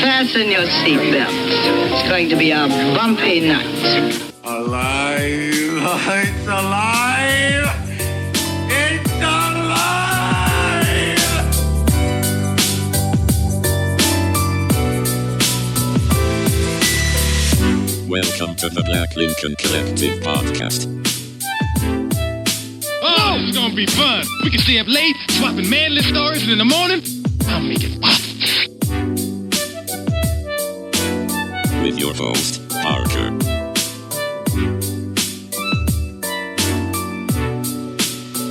Fasten your seatbelts. It's going to be a bumpy night. Alive! It's alive! It's alive! Welcome to the Black Lincoln Collective Podcast. Oh, it's gonna be fun. We can stay up late, swapping manly stories, and in the morning, I'll make it pop. With your host, Parker.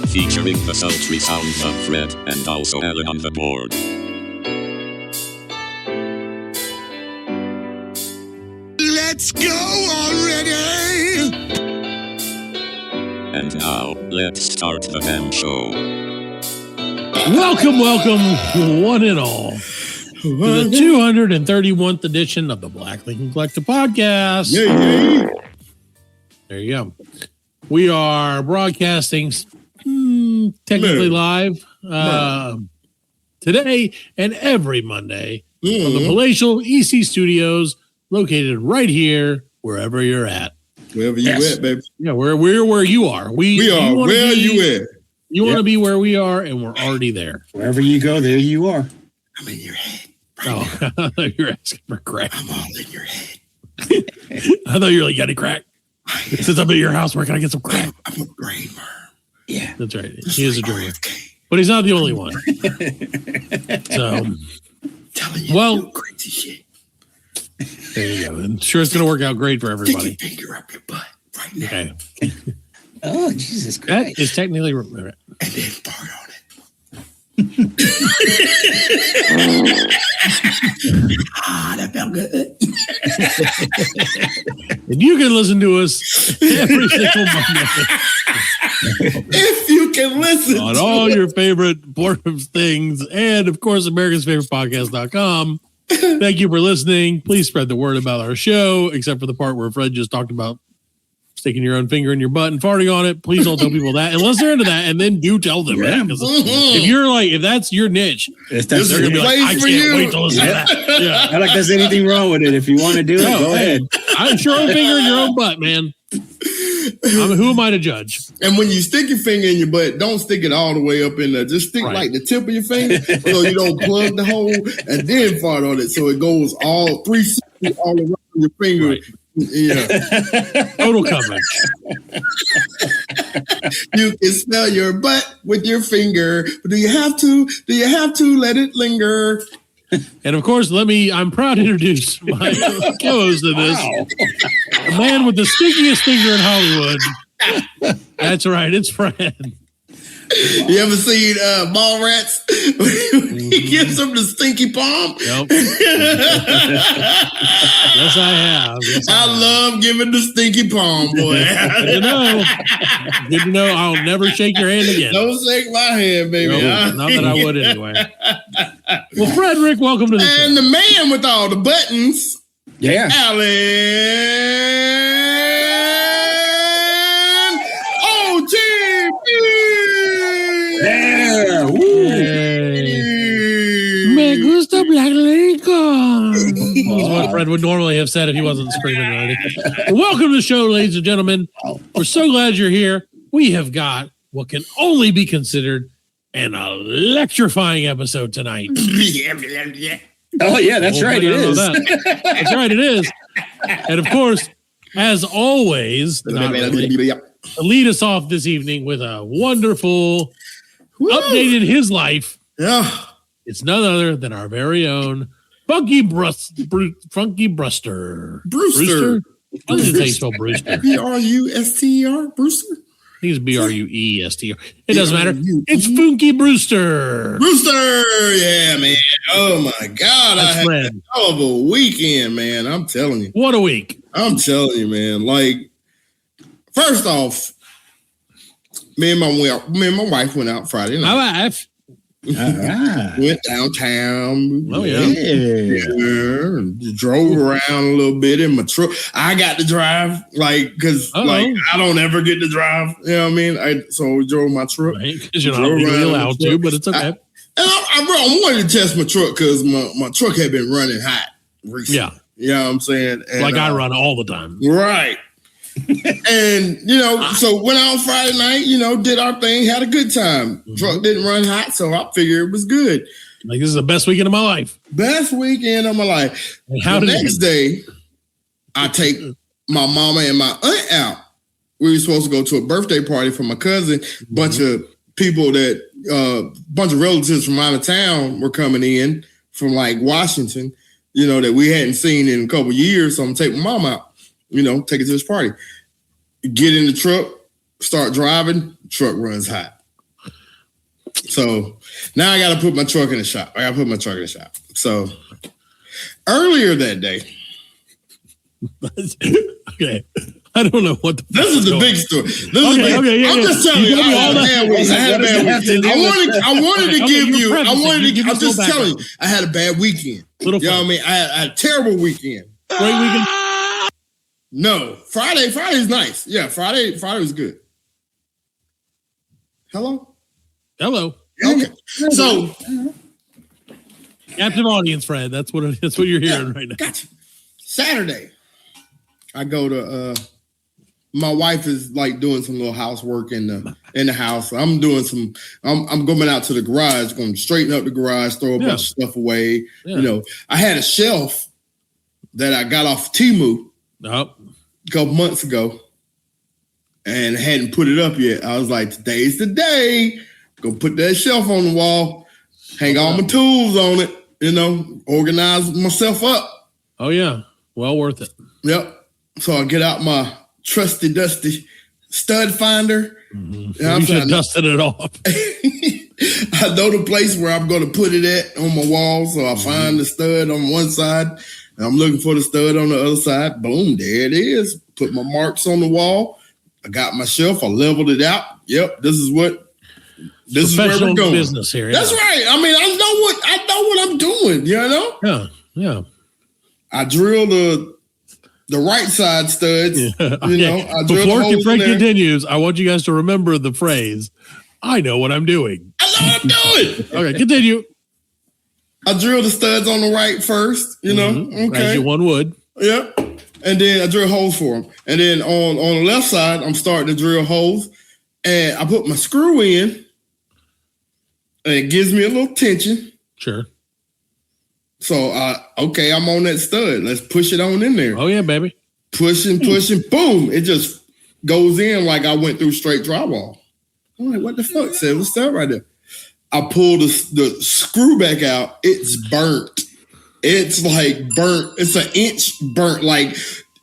Featuring the sultry sounds of Fred and also Alan on the board. Let's go already! And now, let's start the damn show. Welcome, one and all, to the 231th edition of the Black Lincoln Collective Podcast. Yeah. There you go. We are broadcasting technically live today and every Monday from the palatial EC Studios, located right here, wherever you're at. Wherever you at, baby. Yeah, we're where you are. We are where you at. You want to be where we are, and we're already there. Wherever you go, there you are. I'm in your head. Right now. You're asking for crack. I'm all in your head. I thought you were like, got any crack? Since I'm at your house, where can I get some crack? I'm a brain worm. Yeah. That's right. He is a dreamer. But he's not the only one. So, telling you well, to do crazy shit. There you go. I'm sure it's going to work out great for everybody. Stick your finger up your butt right now. Okay. Oh, Jesus Christ. That is technically... And then fart on it. That felt good. And you can listen to us every single Monday. If you can listen on all your favorite boredom things, and of course, America's Favorite Podcast.com. Thank you for listening. Please spread the word about our show, except for the part where Fred just talked about sticking your own finger in your butt and farting on it. Please don't tell people that unless they're into that, and then do tell them that. If you're like, if that's your niche, This they're gonna be like, I can't wait to listen to that. Yeah. Not like there's anything wrong with it. If you want to do it, go ahead. I'm sure own finger in your own butt, man. Who am I to judge? And when you stick your finger in your butt, don't stick it all the way up in there. Just stick like the tip of your finger so you don't plug the hole and then fart on it. So it goes all 360 all around your finger. Right. Yeah. Total coverage. You can smell your butt with your finger. But do you have to let it linger? And of course, I'm proud to introduce my co-host to this. A man with the stinkiest finger in Hollywood. That's right, it's Fred. You ever seen Mallrats? He gives them the stinky palm. Yep. Yes, I have. I love giving the stinky palm, boy. Good to know. I'll never shake your hand again. Don't shake my hand, baby. No, not that I would anyway. Well, Frederick, welcome to the show. And the man with all the buttons. Yeah. Alan OGB. Yeah. Me gusta Black Lincoln. That's what Fred would normally have said if he wasn't screaming already. Welcome to the show, ladies and gentlemen. We're so glad you're here. We have got what can only be considered an electrifying episode tonight. Oh, yeah, that's right. It is. That's right. It is. And of course, as always, lead us off this evening with a wonderful updated his life. Yeah. It's none other than our very own Funky Bruster. Brewster. What does it say spell Brewster? Bruster? Brewster? I think it's Bruester. It doesn't matter. It's Funky Brewster. Brewster, yeah, man. Oh my God, That's I had Fred. a hell of a weekend, man. I'm telling you. What a week! I'm telling you, man. Like, first off, me and my wife went out Friday night. My wife. Went downtown. Oh, yeah. Drove around a little bit in my truck. I got to drive, because I don't ever get to drive. You know what I mean? So we drove my truck. Right, because you're not really allowed to, but it's okay. I wanted to test my truck because my truck had been running hot. recently. Yeah. You know what I'm saying? And, Like I run all the time. Right. And, so went out Friday night, did our thing, had a good time. Truck didn't run hot, so I figured it was good. Like, this is the best weekend of my life. Best weekend of my life. And how the did next day, I take my mama and my aunt out. We were supposed to go to a birthday party for my cousin. Bunch of people bunch of relatives from out of town were coming in from like Washington, that we hadn't seen in a couple of years. So I'm taking my mom out, take it to this party. Get in the truck, start driving, truck runs hot. So now I got to put my truck in the shop. So earlier that day. Okay. I don't know what this is the big story. I'm just telling you, I had a bad week. I wanted to give you. I'm just telling you, I had a bad weekend. You know what I mean? I had a terrible weekend. Great weekend. No, Friday's nice. Yeah, Friday was good. Hello. Okay. So, captive audience, Fred. That's what you're hearing right now. Gotcha. Saturday, I go to. My wife is like doing some little housework in the house. I'm doing I'm going out to the garage, going to straighten up the garage, throw a bunch of stuff away. Yeah. I had a shelf that I got off Temu a couple months ago and hadn't put it up yet. I was like, today's the day. Go put that shelf on the wall, hang all my tools on it, organize myself up. Oh, yeah. Well worth it. Yep. So I get out my trusty, dusty stud finder. Mm-hmm. You should have dusted it off. I know the place where I'm going to put it at on my wall. So I find the stud on one side and I'm looking for the stud on the other side. Boom, there it is. Put my marks on the wall. I got my shelf. I leveled it out. Yep, this is where we're going. Business here. That's right. I mean, I know what I'm doing. Yeah. I drilled the right side studs. Yeah. Before Frank continues, I want you guys to remember the phrase, I know what I'm doing. I know what I'm doing. Okay, continue. I drilled the studs on the right first, Okay. As you one would. Yep. And then I drill holes for them. And then on the left side, I'm starting to drill holes. And I put my screw in. And it gives me a little tension. Sure. So, I'm on that stud. Let's push it on in there. Oh, yeah, baby. Pushing, boom. It just goes in like I went through straight drywall. I'm like, what the fuck? Said, what's that right there? I pull the screw back out. It's burnt. It's like burnt. It's an inch burnt. Like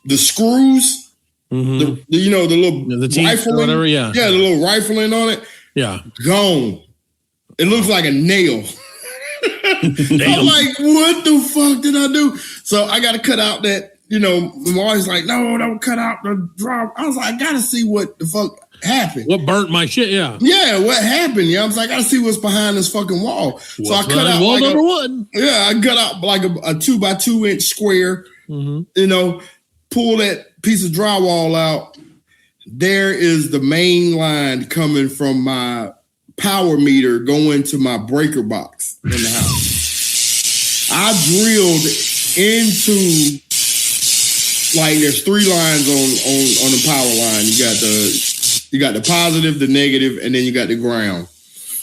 the screws, the little rifling. Whatever, yeah. Yeah, the little rifling on it. Yeah. Gone. It looks like a nail. I'm like, what the fuck did I do? So I got to cut out that, I'm always like, no, don't cut out the drop. I was like, I got to see what the fuck happened. What burnt my shit? Yeah. Yeah, what happened? Yeah, I was like, I got to see what's behind this fucking wall. So I cut out wall number one. Yeah, I cut out like a 2x2 inch square, pull that piece of drywall out. There is the main line coming from my power meter going to my breaker box in the house. I drilled into there's 3 lines on the power line. You got the positive, the negative, and then you got the ground.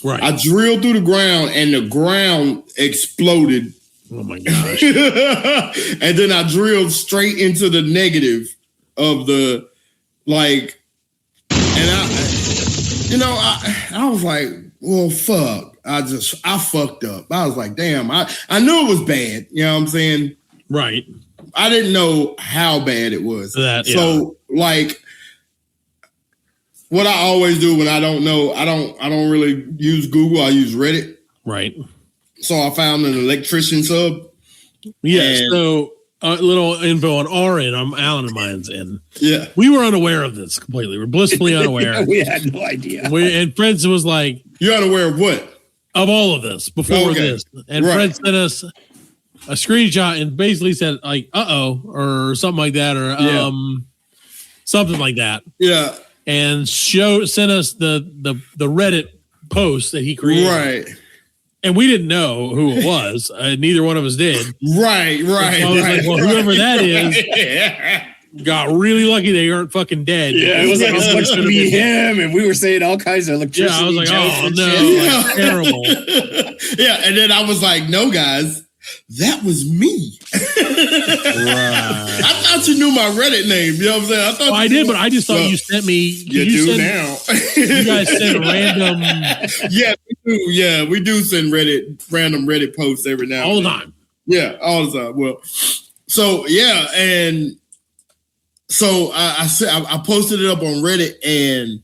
Right. I drilled through the ground and the ground exploded. Oh my gosh. And then I drilled straight into the negative of the I was like, well, fuck. I fucked up. I was like, damn, I knew it was bad. You know what I'm saying? Right. I didn't know how bad it was. So what I always do when I don't know, I don't really use Google. I use Reddit. Right. So I found an electrician sub. Yeah. So a little info on our end, on Alan and mine's end. Yeah. We were unaware of this completely. We're blissfully unaware. We had no idea. And Fred was like, you're unaware of what? Of all of this before this. And Fred sent us a screenshot and basically said like, or something like that, or something like that. Yeah. And sent us the Reddit post that he created. Right. And we didn't know who it was. Neither one of us did. Right. So I was like, well, whoever that is got really lucky they aren't fucking dead. Yeah, it was like it's supposed to be him, and we were saying all kinds of electricity. Yeah, I was like, oh no, like, terrible. Yeah, and then I was like, no, guys, that was me. Right. I thought you knew my Reddit name. You know what I'm saying? I thought I did, but I just thought you sent me. You do now. You guys send random Yeah, we do. Yeah, we do send random Reddit posts every now and all the then. time. Yeah, all the time. Well, so yeah, and so I posted it up on Reddit, and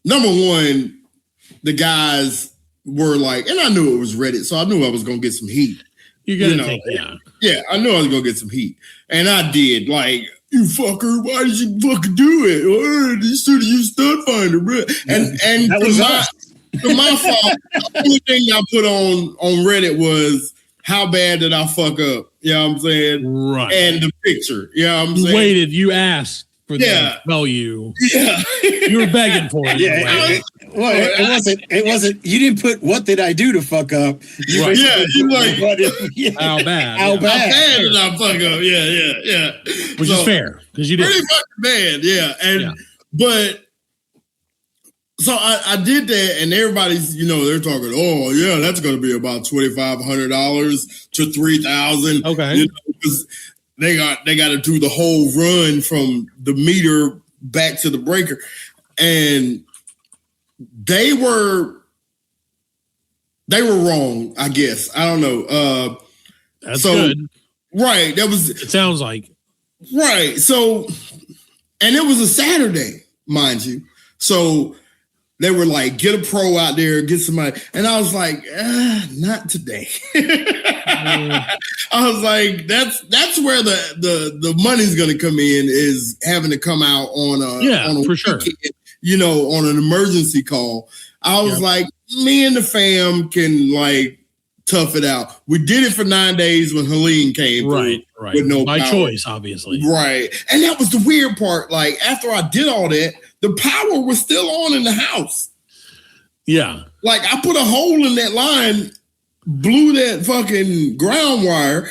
number one, the guys were like, and I knew it was Reddit, so I knew I was gonna get some heat. You're gonna take that. Yeah, I knew I was gonna get some heat, and I did. Like, you fucker, why did you fucking do it? Oh, you should have used stud finder, bro. And that was my fault. The only thing I put on Reddit was how bad did I fuck up? You know what I'm saying? Right. And the picture. You know what I'm You saying? waited. You asked for them to tell you. Yeah. You were begging for it. Yeah. It wasn't. You didn't put what did I do to fuck up? You Right. Yeah, you like How bad? How how bad did I fuck up? Yeah. Which is fair because you did. Pretty fucking bad, yeah. And but so I did that, and everybody's, they're talking, oh yeah, that's gonna be about $2,500 to $3,000. Okay. Because they got to do the whole run from the meter back to the breaker. And they were wrong, I guess. I don't know. That's good. Right. It sounds like. Right. So, and it was a Saturday, mind you. So they were like, get a pro out there, get somebody. And I was like, not today. I was like, that's where the money's going to come in, is having to come out on a for sure. Weekend, on an emergency call. I was like, me and the fam can like tough it out. We did it for 9 days when Helene came. Right. With no by power. choice, obviously. Right. And that was the weird part. Like, after I did all that, the power was still on in the house. Yeah. Like, I put a hole in that line, blew that fucking ground wire,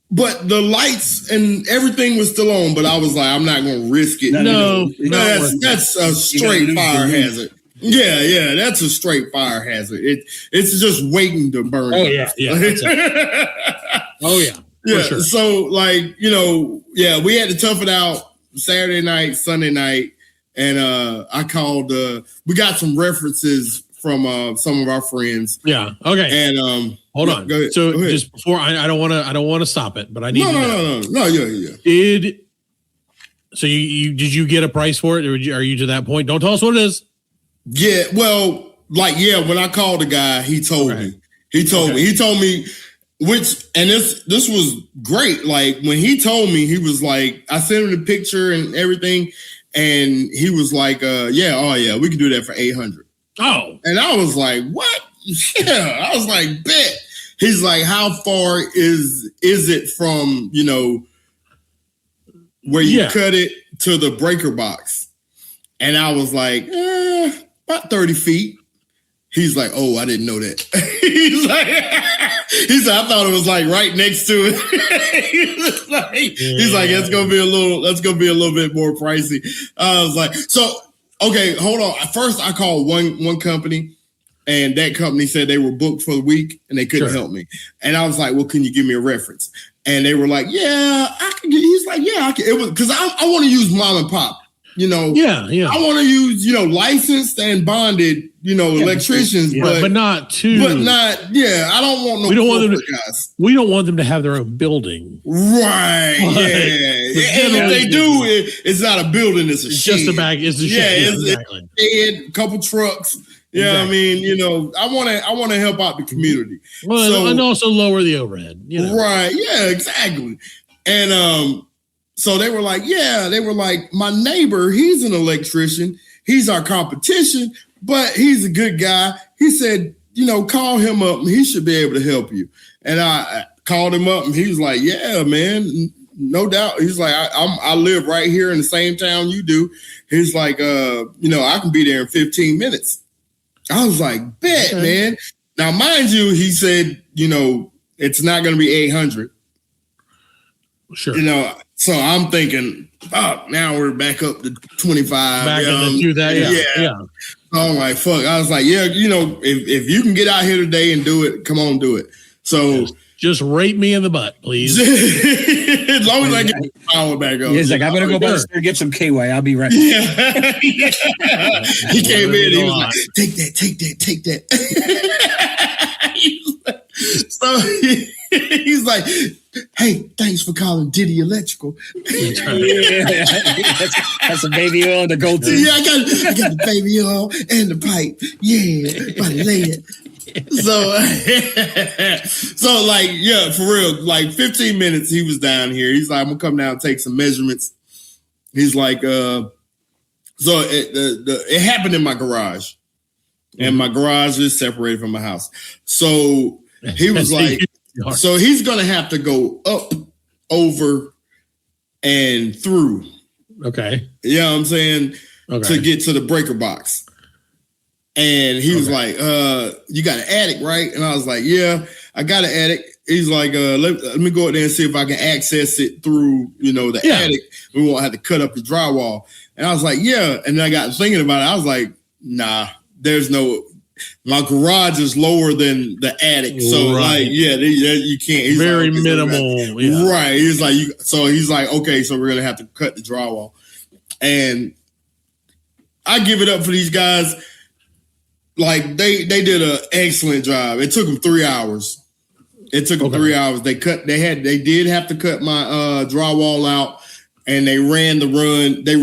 but the lights and everything was still on. But I was like, I'm not going to risk it. No, that's a straight fire hazard. Yeah, that's a straight fire hazard. It's just waiting to burn. Oh, yeah. That's it. Oh, yeah. Yeah. Sure. So, like, we had to tough it out Saturday night, Sunday night. And I called, we got some references from some of our friends. Yeah. Okay. And hold on. Go ahead. So Go ahead. just before I don't want to stop it, but I need to know. No. Yeah. Did you get a price for it, or are you to that point? Don't tell us what it is. Yeah. Well, when I called the guy, he told me. He told me, and this was great. Like, when he told me, he was like, I sent him the picture and everything, and he was like, we can do that for $800. Oh. And I was like, what? Yeah. I was like, bet. He's like, how far is it from, where you cut it to the breaker box? And I was like, about 30 feet. He's like, oh, I didn't know that. He said, I thought it was like right next to it. He's like, that's gonna be a little bit more pricey. I was like, so okay, hold on. First, I called one company, and that company said they were booked for the week and they couldn't help me. And I was like, well, can you give me a reference? And they were like, yeah, I can. He's like, yeah, I can. It was because I want to use mom and pop. I want to use, licensed and bonded, electricians, but not too. But not, I don't want no. We don't want them guys. We don't want them to have their own building, right? And if they do, it's not a building; it's a shed. Just a bag. It's a shed. Exactly. It's a couple trucks. Yeah, exactly. I want to help out the community. Well, and also lower the overhead. Right? Yeah, exactly. And so they were like, my neighbor, he's an electrician. He's our competition, but he's a good guy. He said, call him up and he should be able to help you. And I called him up and he was like, yeah, man, no doubt. He's like, I live right here in the same town you do. He's like, I can be there in 15 minutes. I was like, bet, man. Now, mind you, he said, it's not going to be 800. Sure. So I'm thinking, now we're back up to 25. Back into that, yeah. I'm like, fuck. I was like, if you can get out here today and do it, come on, do it. So just rape me in the butt, please. As long as I get the power back up. He's like, I'm gonna go back and get some KY. I'll be right back. Yeah. He came in. He was like, take that. So he's like, hey, thanks for calling Diddy Electrical. That's a baby oil to go to. Yeah, I got the baby oil and the pipe. Yeah, about to lay it. So like, yeah, for real, like 15 minutes he was down here. He's like, I'm gonna come down and take some measurements. He's like, so it happened in my garage. And my garage is separated from my house. So he was like, so he's gonna have to go up, over, and through. Okay. You know what I'm saying? To get to the breaker box. And he was like, you got an attic, right? And I was like, yeah, I got an attic. He's like, let me go out there and see if I can access it through, the attic. We won't have to cut up the drywall. And I was like, yeah. And then I got thinking about it. I was like, nah, my garage is lower than the attic. So like, you can't. He's very like, minimal. Yeah. Right. He's like, okay, so we're going to have to cut the drywall. And I give it up for these guys. Like they did an excellent job. It took them 3 hours. They did have to cut my drywall out, and they ran the run. They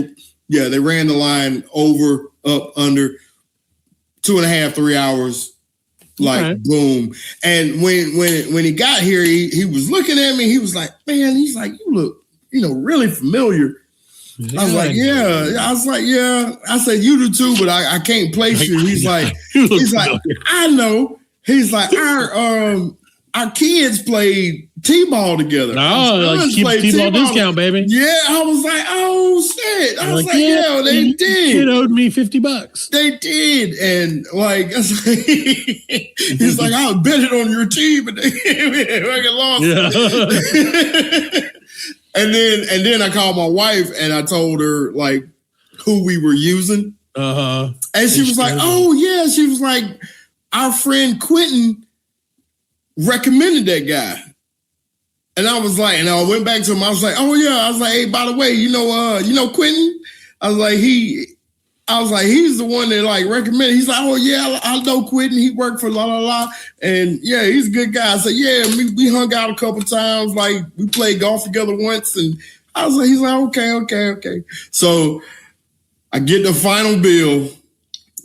ran the line over, up, under 2.5, 3 hours. Like boom. And when he got here, he was looking at me. He was like, man, he's like, you look, really familiar. I was like, yeah. I said, you do too, but I can't place you. He's like, I know. He's like, our kids played T-ball together. Oh, like T-ball discount, baby. Yeah, I was like, oh shit. I was like, yeah, they did. It owed me $50. They did, and like, he's like, I'll bet it on your team, but they lost. Yeah. And then I called my wife and I told her like who we were using. And she was like, oh yeah. She was like, our friend Quentin recommended that guy. And I was like, and I went back to him. I was like, oh yeah. I was like, hey, by the way, you know Quentin? I was like, he's the one that like recommended. He's like, oh yeah, I know Quentin. He worked for la la la, and yeah, he's a good guy. I said, yeah, we hung out a couple times. Like we played golf together once, and I was like, he's like, okay. So I get the final bill,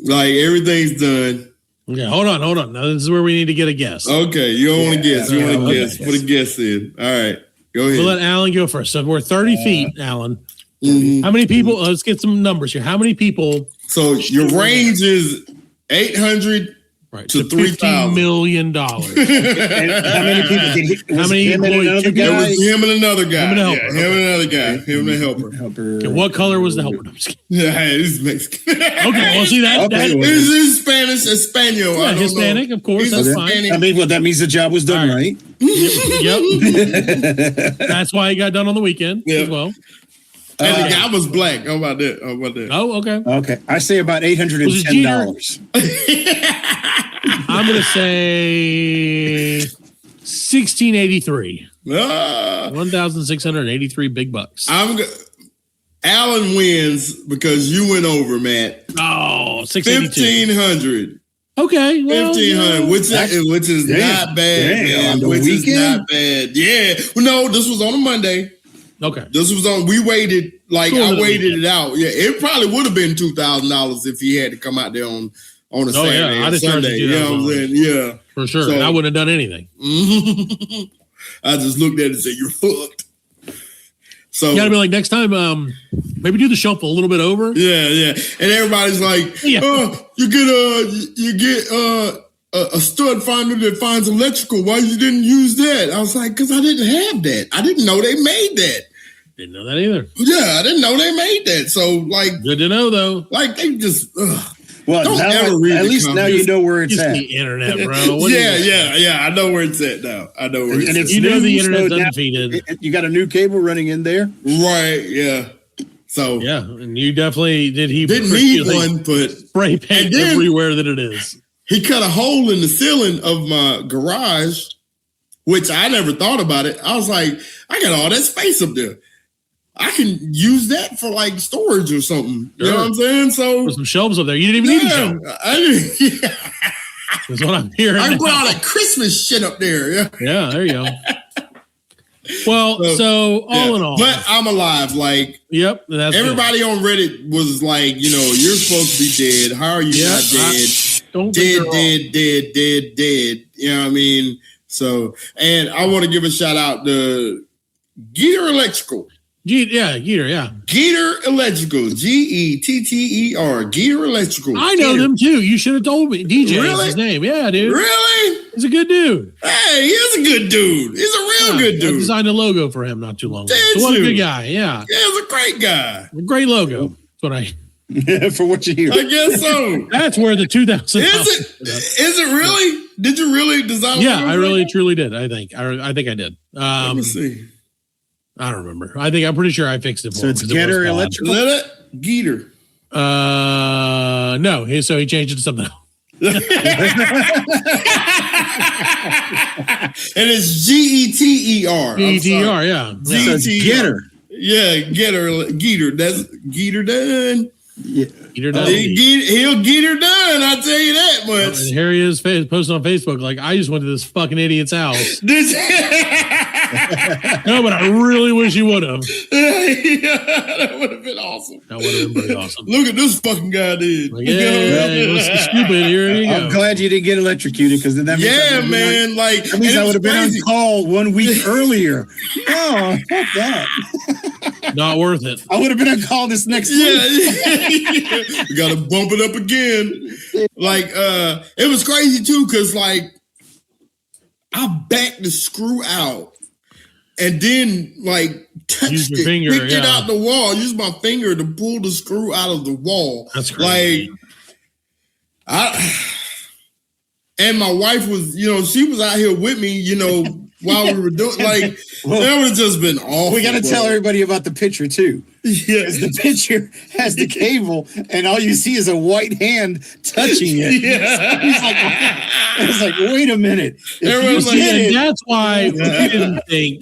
like everything's done. Okay, hold on. Now this is where we need to get a guess. Okay, you don't want to guess. You want to guess. Put a guess in. All right, go ahead. We'll let Alan go first. So we're 30 feet, Alan. Mm-hmm. How many people? Let's get some numbers here. How many people? So your range is 800 to $3 million. And how many people did he? How many? Him and another guy? It was him and another guy. Him and a helper. Yeah, him and another guy. Him and a helper. Okay, what color was the helper? No, I'm just kidding. Yeah, he's Mexican. Okay, well, see that. He's Spanish, Espanol. Yeah, Hispanic, of course. That's fine. I mean, well, that means the job was done, right? Yep. That's why he got done on the weekend as well. And the guy was black. How about that? Oh, okay. Okay. I say about $810. I'm going to say 1683. 1,683 big bucks. Alan wins because you went over, Matt. Oh, 682. 1,500. Okay. Well, 1,500, which is not bad, man. Which is not bad. Yeah. Well, no, this was on a Monday. Okay. This was on. We waited. Like I waited it out. Yeah, it probably would have been $2,000 if he had to come out there on a Saturday yeah. or Sunday. You know what I'm saying? Yeah, for sure. So, I wouldn't have done anything. I just looked at it and said, "You're fucked." So you gotta be like next time. Maybe do the shuffle a little bit over. Yeah. And everybody's like, "Oh, you get a stud finder that finds electrical. Why you didn't use that?" I was like, "Because I didn't have that. I didn't know they made that." Didn't know that either. Yeah, I didn't know they made that. So, like, good to know though. Like they just. Well, Well, Don't now, ever read at the least now comments. you know where it's It's at. the internet, bro. What Yeah, is it? yeah. I know where it's at now. I know where And it's it's at. You know new, the so internet's now undefeated. you got a new cable running in there. Right, yeah. So Yeah, and you definitely did. He didn't need really one, but spray paint And then- everywhere that it is. he cut a hole in the ceiling of my garage, which I never thought about it. I was like, I got all that space up there. I can use that for like storage or something. You know what I'm saying? So Put some shelves up there. You didn't even need a shelf. That's what I'm hearing. I now. brought all that Christmas shit up there. Yeah. Yeah, there you go. Well, so all in all, But I'm alive. Like yep, that's good. everybody on Reddit was like, you know, you're supposed to be dead. How are you not dead? Don't think you're wrong. Dead. You know what I mean? So, and I want to give a shout out to Geeter Electrical. Geeter, yeah. Geeter Electrical, Getter, Geeter Electrical. I know them too. You should have told me. DJ is Really? his name. Yeah, dude. Really? He's a good dude. Hey, he is a good dude. He's a real good I dude. designed a logo for him not too long ago. Did So what a you? good guy. Yeah. Yeah, he's a great guy. A great logo. That's what I. For what you hear. I guess so. That's where the 2000. Is it really? Did you really design? Yeah, I really truly did. I think I did. Let me see. I don't remember. I'm pretty sure I fixed it for So him. it's 'cause it Getter was bad. Electrical. Let it Geeter. No, so he changed it to something else. And it's Getter. ETR, yeah. So it's Getter. Yeah, Geeter. That's Geeter done. Geeter does. He'll get her done. I'll tell you that much. And here he is posting on Facebook like, I just went to this fucking idiot's house. No, but I really wish he would have. That would have been awesome. That would have been pretty awesome. Look at this fucking guy did. Like, yeah, what's so stupid? Here you I'm go. glad you didn't get electrocuted because then that means Yeah, man. Like that means and I it would have been on crazy. call 1 week earlier. No, fuck that. Not worth it. I would have been on call this next Yeah, week. we gotta bump it up again. Like, it was crazy too, cause like I backed the screw out and then like touched Use your it, finger, picked it yeah. out the wall, used my finger to pull the screw out of the wall. That's crazy. Like and my wife was, she was out here with me, while we were doing that would have just been awful. We got to tell everybody about the picture too. Yeah. Because the picture has the cable, and all you see is a white hand touching it. Yeah. It's like, wait a minute. If Everyone's you like, did And it- that's why we didn't think.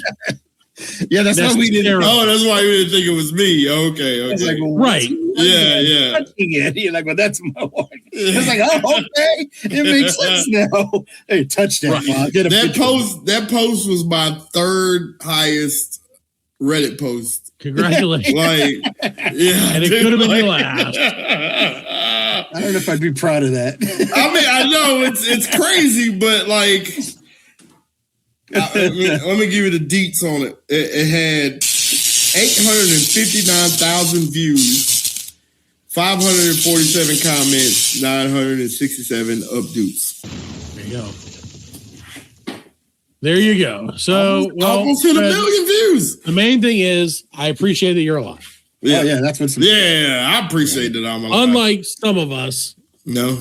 yeah, that's why we didn't. terrible. Oh, that's why you didn't think it was me. Okay. It's like, well, Right. Yeah. touching it. You're like, well, that's my wife. It's like, oh, okay, it makes sense now. Hey, touch that. Right. Bob. Get a That picture. post was my third highest Reddit post. Congratulations. Like, yeah. And it could have been your last. I don't know if I'd be proud of that. I mean, I know it's crazy, but like, let me give you the deets on it. It had 859,000 views, 547 comments, 967 updates. There you go. There you go. So, Almost hit a million views. the main thing is, I appreciate that you're alive. Yeah, Oh, yeah, that's what's. yeah. I appreciate that I'm alive. Unlike some of us, No.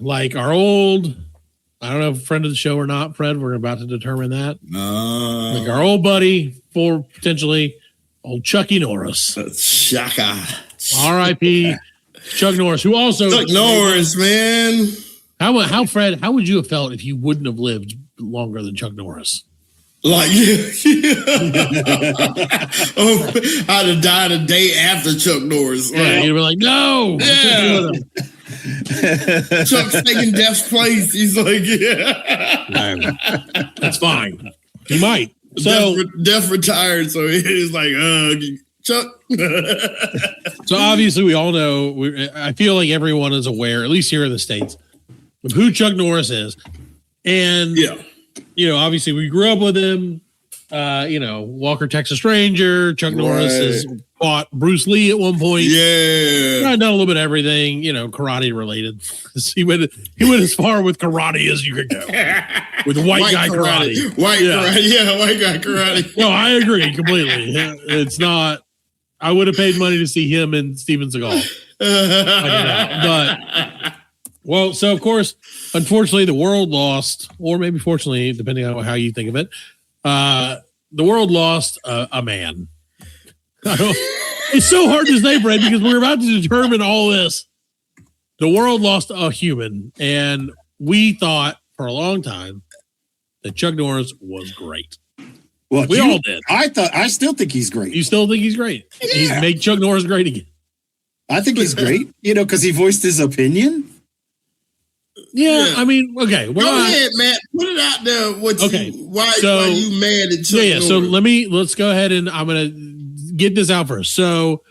like our old, I don't know if friend of the show or not, Fred, we're about to determine that. Like our old buddy, for potentially old Chucky Norris. Shaka. R.I.P. Chuck Norris, who also Chuck Norris, man. How Fred, how would you have felt if you wouldn't have lived longer than Chuck Norris? Like, oh, I'd have died a day after Chuck Norris. Right. You'd be like, no. Yeah. Chuck's taking Death's place. He's like, yeah. That's fine. He might. So Death retired, so he's like, Chuck. So obviously we all know, I feel like everyone is aware, at least here in the States, of who Chuck Norris is. And, obviously we grew up with him, Walker, Texas Ranger. Chuck Norris has fought Bruce Lee at one point. Yeah. I've done a little bit of everything, karate related. He went as far with karate as you could go. With white guy karate. White guy karate. No, I agree completely. It's not. I would have paid money to see him and Steven Seagal. But well, so of course, unfortunately, the world lost, or maybe fortunately, depending on how you think of it, the world lost a man. It's so hard to say, Brad, because we're about to determine all this. The world lost a human, and we thought for a long time that Chuck Norris was great. Well, we all did. I still think he's great. You still think he's great? Yeah. He's made Chuck Norris great again. I think he's great, because he voiced his opinion. Yeah, I mean, okay. Go ahead, Matt. Put it out there. Why you mad at Chuck Norris? So let's go ahead and I'm going to get this out first. So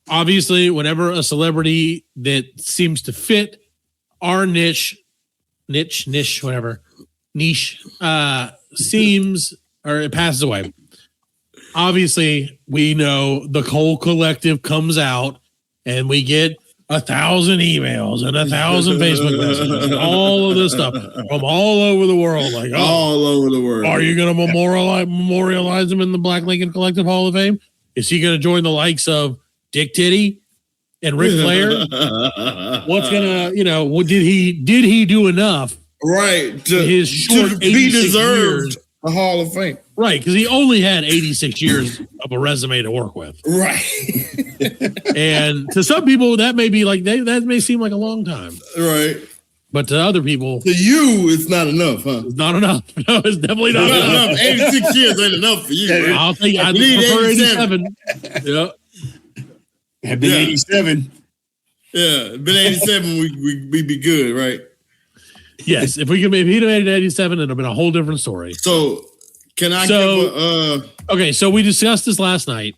obviously, whenever a celebrity that seems to fit our niche, whatever, niche, seems or it passes away, obviously we know the whole collective comes out and we get 1,000 emails and 1,000 Facebook messages and all of this stuff from all over the world. Like, all over the world. Are you going to memorialize him in the Black Lincoln Collective Hall of Fame? Is he going to join the likes of Dick Titty and Ric Flair? What's going to, what did he do enough? Right. To his short to be deserved years, the Hall of Fame. Right. Because he only had 86 years of a resume to work with. Right. And to some people, that may be like, that may seem like a long time. Right. But to other people, to you, it's not enough, huh? It's not enough. No, it's definitely not enough. 86 years ain't enough for you. Right? I'll take. I prefer 87. Yeah, had been 87. Yeah, been 87. We'd be good, right? Yes, if he'd have made it 87, it'd have been a whole different story. So, can I give okay, so we discussed this last night.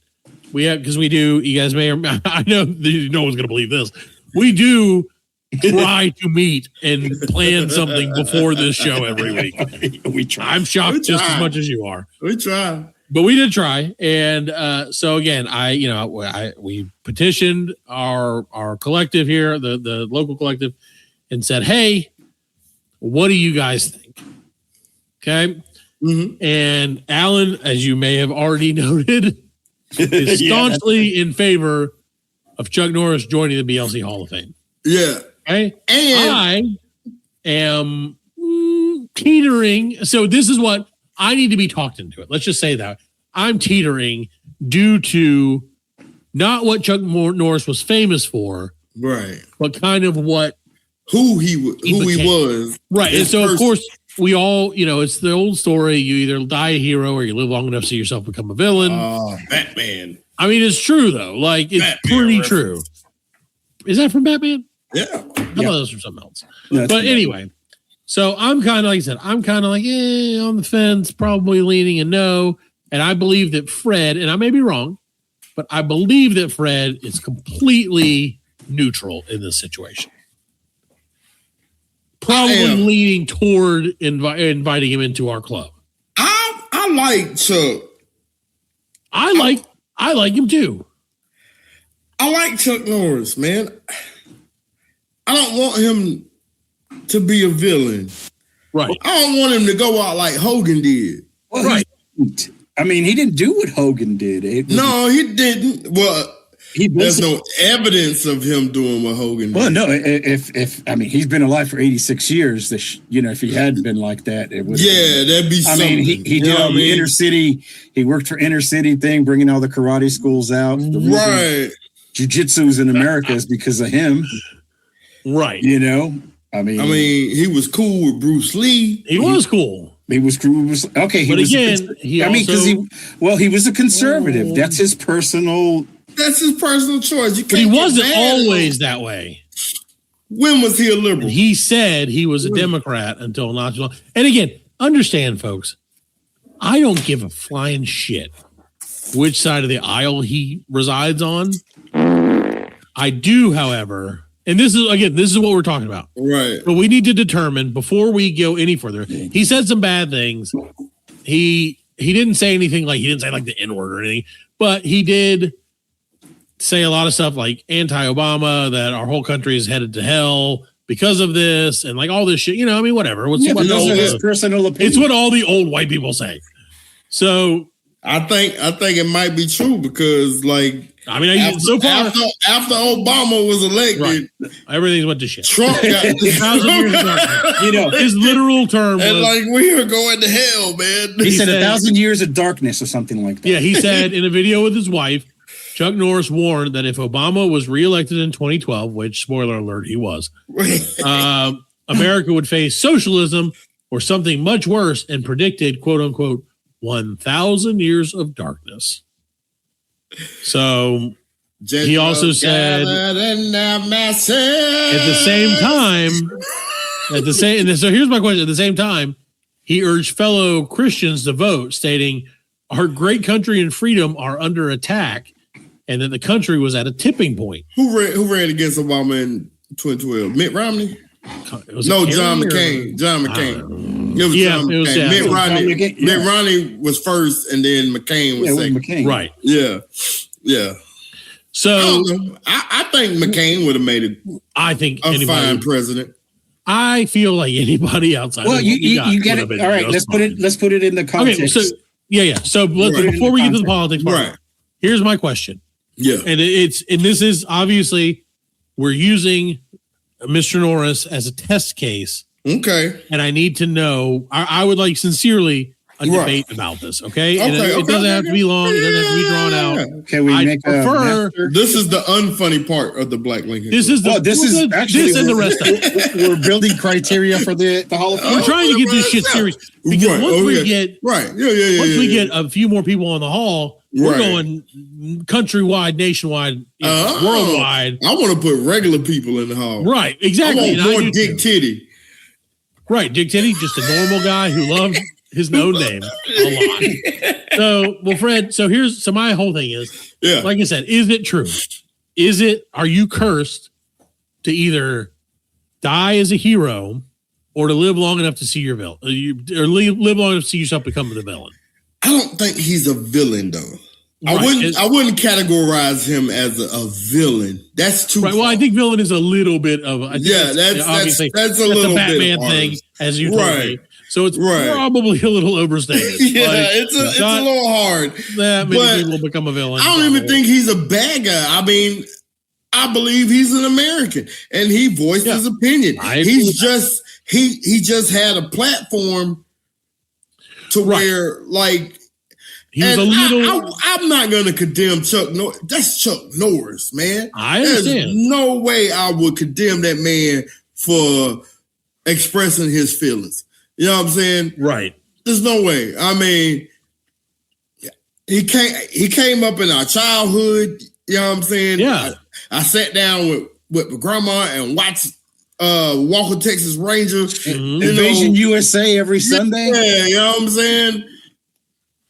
We have because we do. You guys may or I know no one's going to believe this. We do try to meet and plan something before this show every week. We try. I'm shocked just as much as you are. We try, but we did try. And so again, we petitioned our collective here, the local collective, and said, "Hey, what do you guys think?" Okay. Mm-hmm. And Alan, as you may have already noted, is staunchly in favor of Chuck Norris joining the BLC Hall of Fame. Yeah. Okay. And I am teetering. So this is what I need to be talked into it. Let's just say that I'm teetering due to not what Chuck Norris was famous for, right? But kind of who he was, right? And so, of course, we all, it's the old story. You either die a hero or you live long enough to see yourself become a villain. Batman. I mean, it's true though. Like it's Batman pretty reference. true. Is that from Batman? Yeah. I thought that was from something else. But anyway, so I'm kind of, like I said, on the fence, probably leaning a no. And I believe that Fred, and I may be wrong, but I believe that Fred is completely neutral in this situation. Probably leaning toward inviting him into our club. I like Chuck. I like him too. I like Chuck Norris, man. I don't want him to be a villain. Right. I don't want him to go out like Hogan did. Well, right. I mean, he didn't do what Hogan did. No, he didn't. Well, there's no evidence of him doing what Hogan did. Well, no, if he's been alive for 86 years. If he hadn't been like that, it would. Yeah, that'd be something. I mean, he did all the inner city. He worked for inner city thing, bringing all the karate schools out. Right. Jiu-jitsu's in America is because of him. Right. I mean, he was cool with Bruce Lee. He was cool. He was okay. But again, he was a conservative. That's his personal. That's his personal choice. But he wasn't always that way. When was he a liberal? And he said he was a Democrat until not too long. And again, understand, folks, I don't give a flying shit which side of the aisle he resides on. I do, however, and this is what we're talking about. Right. But we need to determine before we go any further. He said some bad things. He didn't say anything he didn't say the N-word or anything, but he did say a lot of stuff like anti-Obama, that our whole country is headed to hell because of this, and all this shit. Whatever. Those are his personal opinions. It's what all the old white people say. So I think it might be true because, like, I mean, so far after Obama was elected, everything went to shit. Trump got 1,000 years of darkness. You know, his literal term and was, like, we are going to hell, man. He said 1,000 years of darkness or something like that. Yeah, he said in a video with his wife, Chuck Norris warned that if Obama was reelected in 2012, which, spoiler alert, he was, America would face socialism or something much worse, and predicted, quote unquote, 1,000 years of darkness. So he also said at the same time, so here's my question. At the same time, he urged fellow Christians to vote, stating, "Our great country and freedom are under attack," and that the country was at a tipping point. Who ran against Obama in 2012? Mitt Romney? No, John McCain. John McCain. It was John McCain. Mitt Romney was first, and then McCain was second. McCain. Right. Yeah. So I think McCain would have made it. I think a fine president. I feel like anybody outside. Well, you get it. All right, let's put it in the context. Okay, so yeah. So before we get to the politics part, here's my question. Yeah, and this is obviously we're using Mr. Norris as a test case. Okay. And I need to know, I would like sincerely a debate about this, okay? And it doesn't have to be long. It doesn't have to be drawn out. Can we make prefer? This is the unfunny part of the Black Lincoln. This is and the rest of it. We're building criteria for the Hall of Fame. We're trying to get this shit serious. Because once we get once we get a few more people in the hall, we're going countrywide, nationwide, worldwide. I want to put regular people in the hall. Right, exactly. I want more Dick Titty. Right, Dick Titty, just a normal guy who loved his own name a lot. So, Fred, so my whole thing is, like I said, is it true? Are you cursed to either die as a hero or to live long enough to see your villain, or live long enough to see yourself become the villain? I don't think he's a villain, though. Right. I wouldn't categorize him as a villain. That's too right. Well, I think villain is a little bit of that's a little Batman bit thing, as you told me. So it's probably a little overstated. It's a little hard. That many people become a villain. I don't even think he's a bad guy. I mean, I believe he's an American, and he voiced his opinion. He just had a platform to where, like. He was a little. I'm not going to condemn Chuck Norris. That's Chuck Norris, man. I understand. There's no way I would condemn that man for expressing his feelings. You know what I'm saying? Right. There's no way. I mean, he came up in our childhood. You know what I'm saying? Yeah. I sat down with my grandma and watched Walker Texas Ranger. Invasion USA every Sunday. Yeah, you know what I'm saying?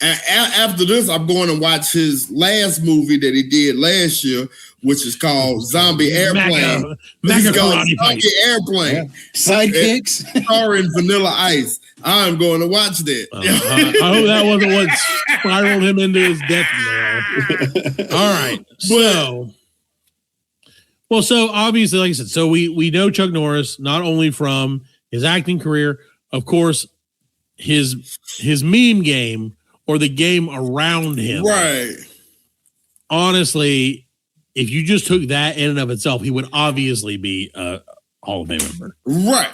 After this, I'm going to watch his last movie that he did last year, which is called Zombie Airplane. Zombie Airplane. Yeah. Sidekicks. Starring Vanilla Ice. I'm going to watch that. I hope that wasn't what spiraled him into his death now. All right. So obviously, like I said, so we know Chuck Norris not only from his acting career, of course, his meme game, or the game around him. Right. Honestly, if you just took that in and of itself, he would obviously be a Hall of Fame member. Right.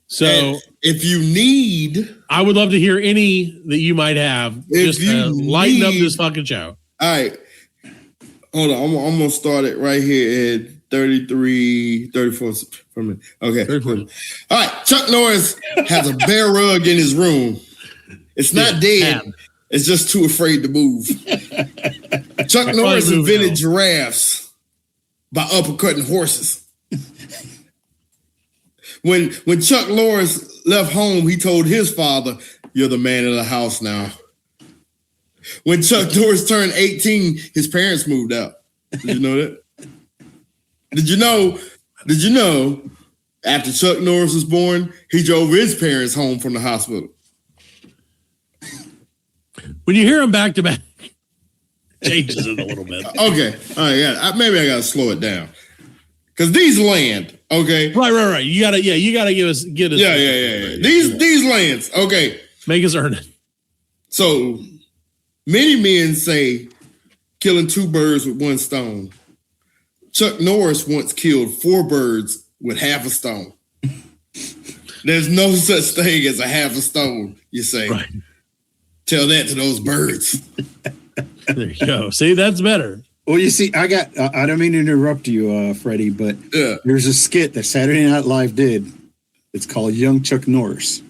So and if you need, I would love to hear any that you might have just to lighten up this fucking show. All right. Hold on. I'm going to start it right here at 34 for a minute. Okay. 34. All right. Chuck Norris has a bear rug in his room. It's not dead. It's just too afraid to move. Chuck Norris invented giraffes by uppercutting horses. When Chuck Norris left home, he told his father, "You're the man of the house now." When Chuck Norris turned 18, his parents moved out. Did you know that? Did you know after Chuck Norris was born, he drove his parents home from the hospital? When you hear them back to back, changes it a little bit. Okay. All right. Yeah. Maybe I got to slow it down. Because these land. Okay. Right. You gotta get us. Yeah. These lands. Okay. Make us earn it. So Many men say killing 2 birds with 1 stone. Chuck Norris once killed 4 birds with half a stone. There's no such thing as a half a stone, you say. Right. Tell that to those birds. There you go. See, that's better. Well, you see, I don't mean to interrupt you, Freddie, but there's a skit that Saturday Night Live did. It's called Young Chuck Norris.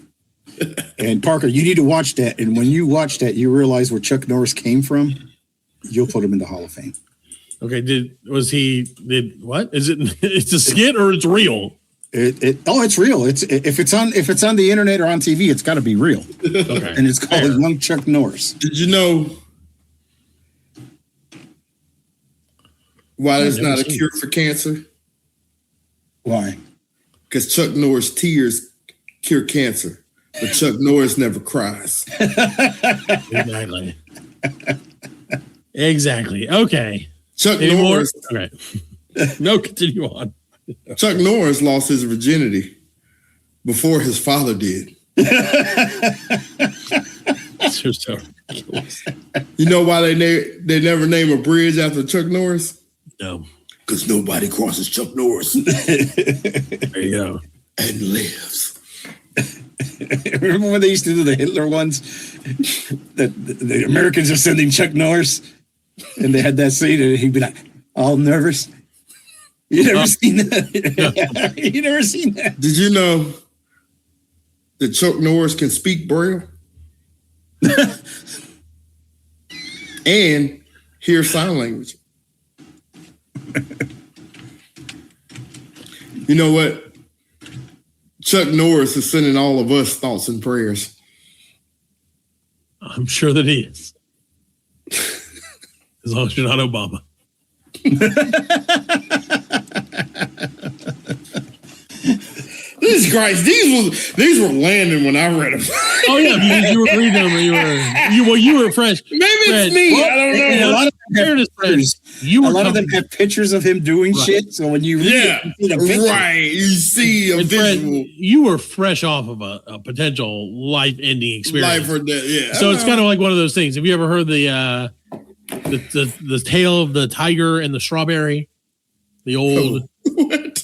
And Parker, you need to watch that. And when you watch that, you realize where Chuck Norris came from. You'll put him in the Hall of Fame. Okay. Did what? Is it? It's a skit or it's real? It's real. If it's on the internet or on TV, it's got to be real. Okay. And it's called Young Chuck Norris. Did you know why there's not a cure for cancer? Why? Because Chuck Norris tears cure cancer, but Chuck Norris never cries. Exactly. Okay. Chuck Any Norris. More? Okay. No, continue on. Chuck Norris lost his virginity before his father did. So ridiculous. You know why they never name a bridge after Chuck Norris? No. Because nobody crosses Chuck Norris There you go. And lives. Remember when they used to do the Hitler ones? That the Americans are sending Chuck Norris, and they had that scene, and he'd be like, all nervous. You never seen that? You never seen that? Did you know that Chuck Norris can speak Braille? And hear sign language. You know what? Chuck Norris is sending all of us thoughts and prayers. I'm sure that he is. As long as you're not Obama. Jesus Christ, these were landing when I read them. Oh yeah, because you were reading them. You were fresh. Maybe it's me. I don't know. A lot of them have pictures. A lot of them have pictures of him doing shit. So when you read it, you see the picture. Right, you see a And visual. Fred, you were fresh off of a potential life-ending experience. Life or death, yeah. So it's kind of like one of those things. Have you ever heard the tale of the tiger and the strawberry? The old What?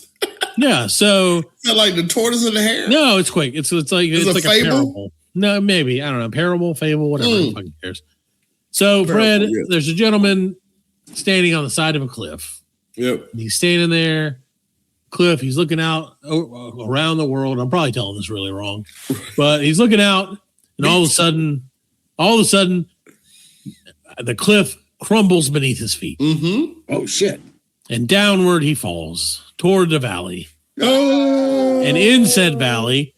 yeah. So Is that like the tortoise and the hare? no, it's quick. It's like Is it like a a fable? parable. No, maybe I don't know. Parable, fable, whatever. Who fucking cares? So Fred, yeah. there's a gentleman standing on the side of a cliff. Yep. He's standing there, cliff. He's looking out around the world. I'm probably telling this really wrong, but he's looking out, and all of a sudden, the cliff crumbles beneath his feet, Mm-hmm. Oh, shit. and downward he falls toward the valley. Oh. And in said valley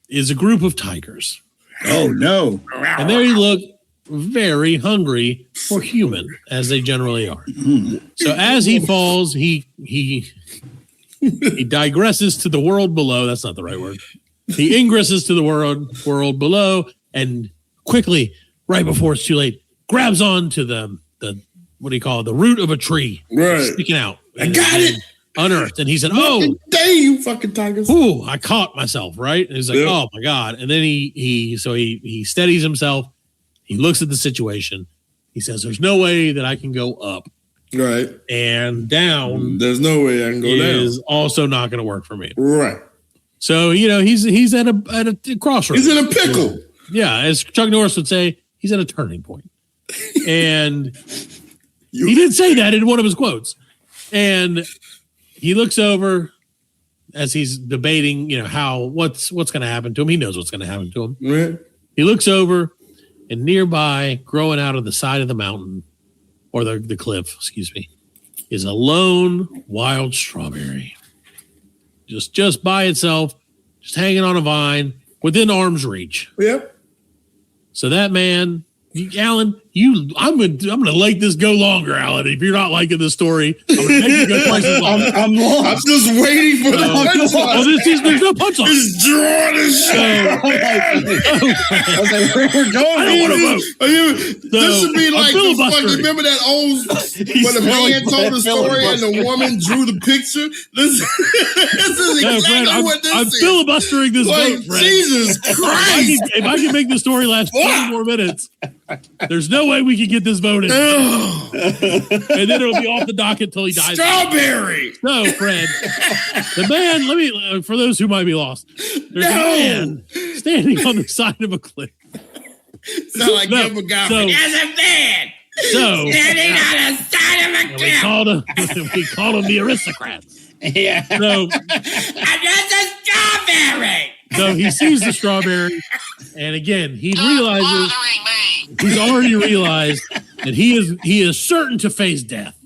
is a group of tigers, Oh, no. and they look very hungry for human, as they generally are. So as he falls, he digresses to the world below. That's not the right word. He ingresses to the world below, and quickly, right before it's too late, grabs on to the what do you call it? The root of a tree, Right. sticking out. I got it. Unearthed, and he said, "Oh, Dang, you fucking tigers. ooh, I caught myself." Right? And he's like, Yep. "Oh my god!" And then he steadies himself. He looks at the situation. He says, "There's no way that I can go up, Right. and down There's no way I can go is also not going to work for me." down. Right. So he's at a crossroads. He's in a pickle. Yeah, as Chuck Norris would say, he's at a turning point. And he did say that in one of his quotes. And he looks over as he's debating, what's going to happen to him. He knows what's going to happen to him. Right. He looks over, and nearby, growing out of the side of the mountain, or the cliff, excuse me, is a lone wild strawberry. Just by itself, just hanging on a vine within arm's reach. Yep. So that man, Alan, I'm gonna let this go longer, Alan. If you're not liking this story, I'm gonna make you go twice as long. I'm lost. I'm just waiting for the punchline. There's no punchline. He's drawing his shit. I was like, we're going. I don't want to vote. This should be I'm like the fucking, filibustering. remember that old when the man told the story and the woman drew the picture? This is No, exactly Fred, what this I'm is. filibustering this Like, vote, Fred. Jesus Christ. If I can make the story last 20 more minutes, there's no no way we can get this voted. And then it'll be off the docket till he dies. Strawberry. No, Fred. The man, for those who might be lost, there's a man standing on the side of a cliff. Sound like Gilbert Gottfried. There's a man standing on the side of a cliff. We called him the aristocrats. Yeah. So, and there's a strawberry. So he sees the strawberry, and again, he's already realized that he is certain to face death,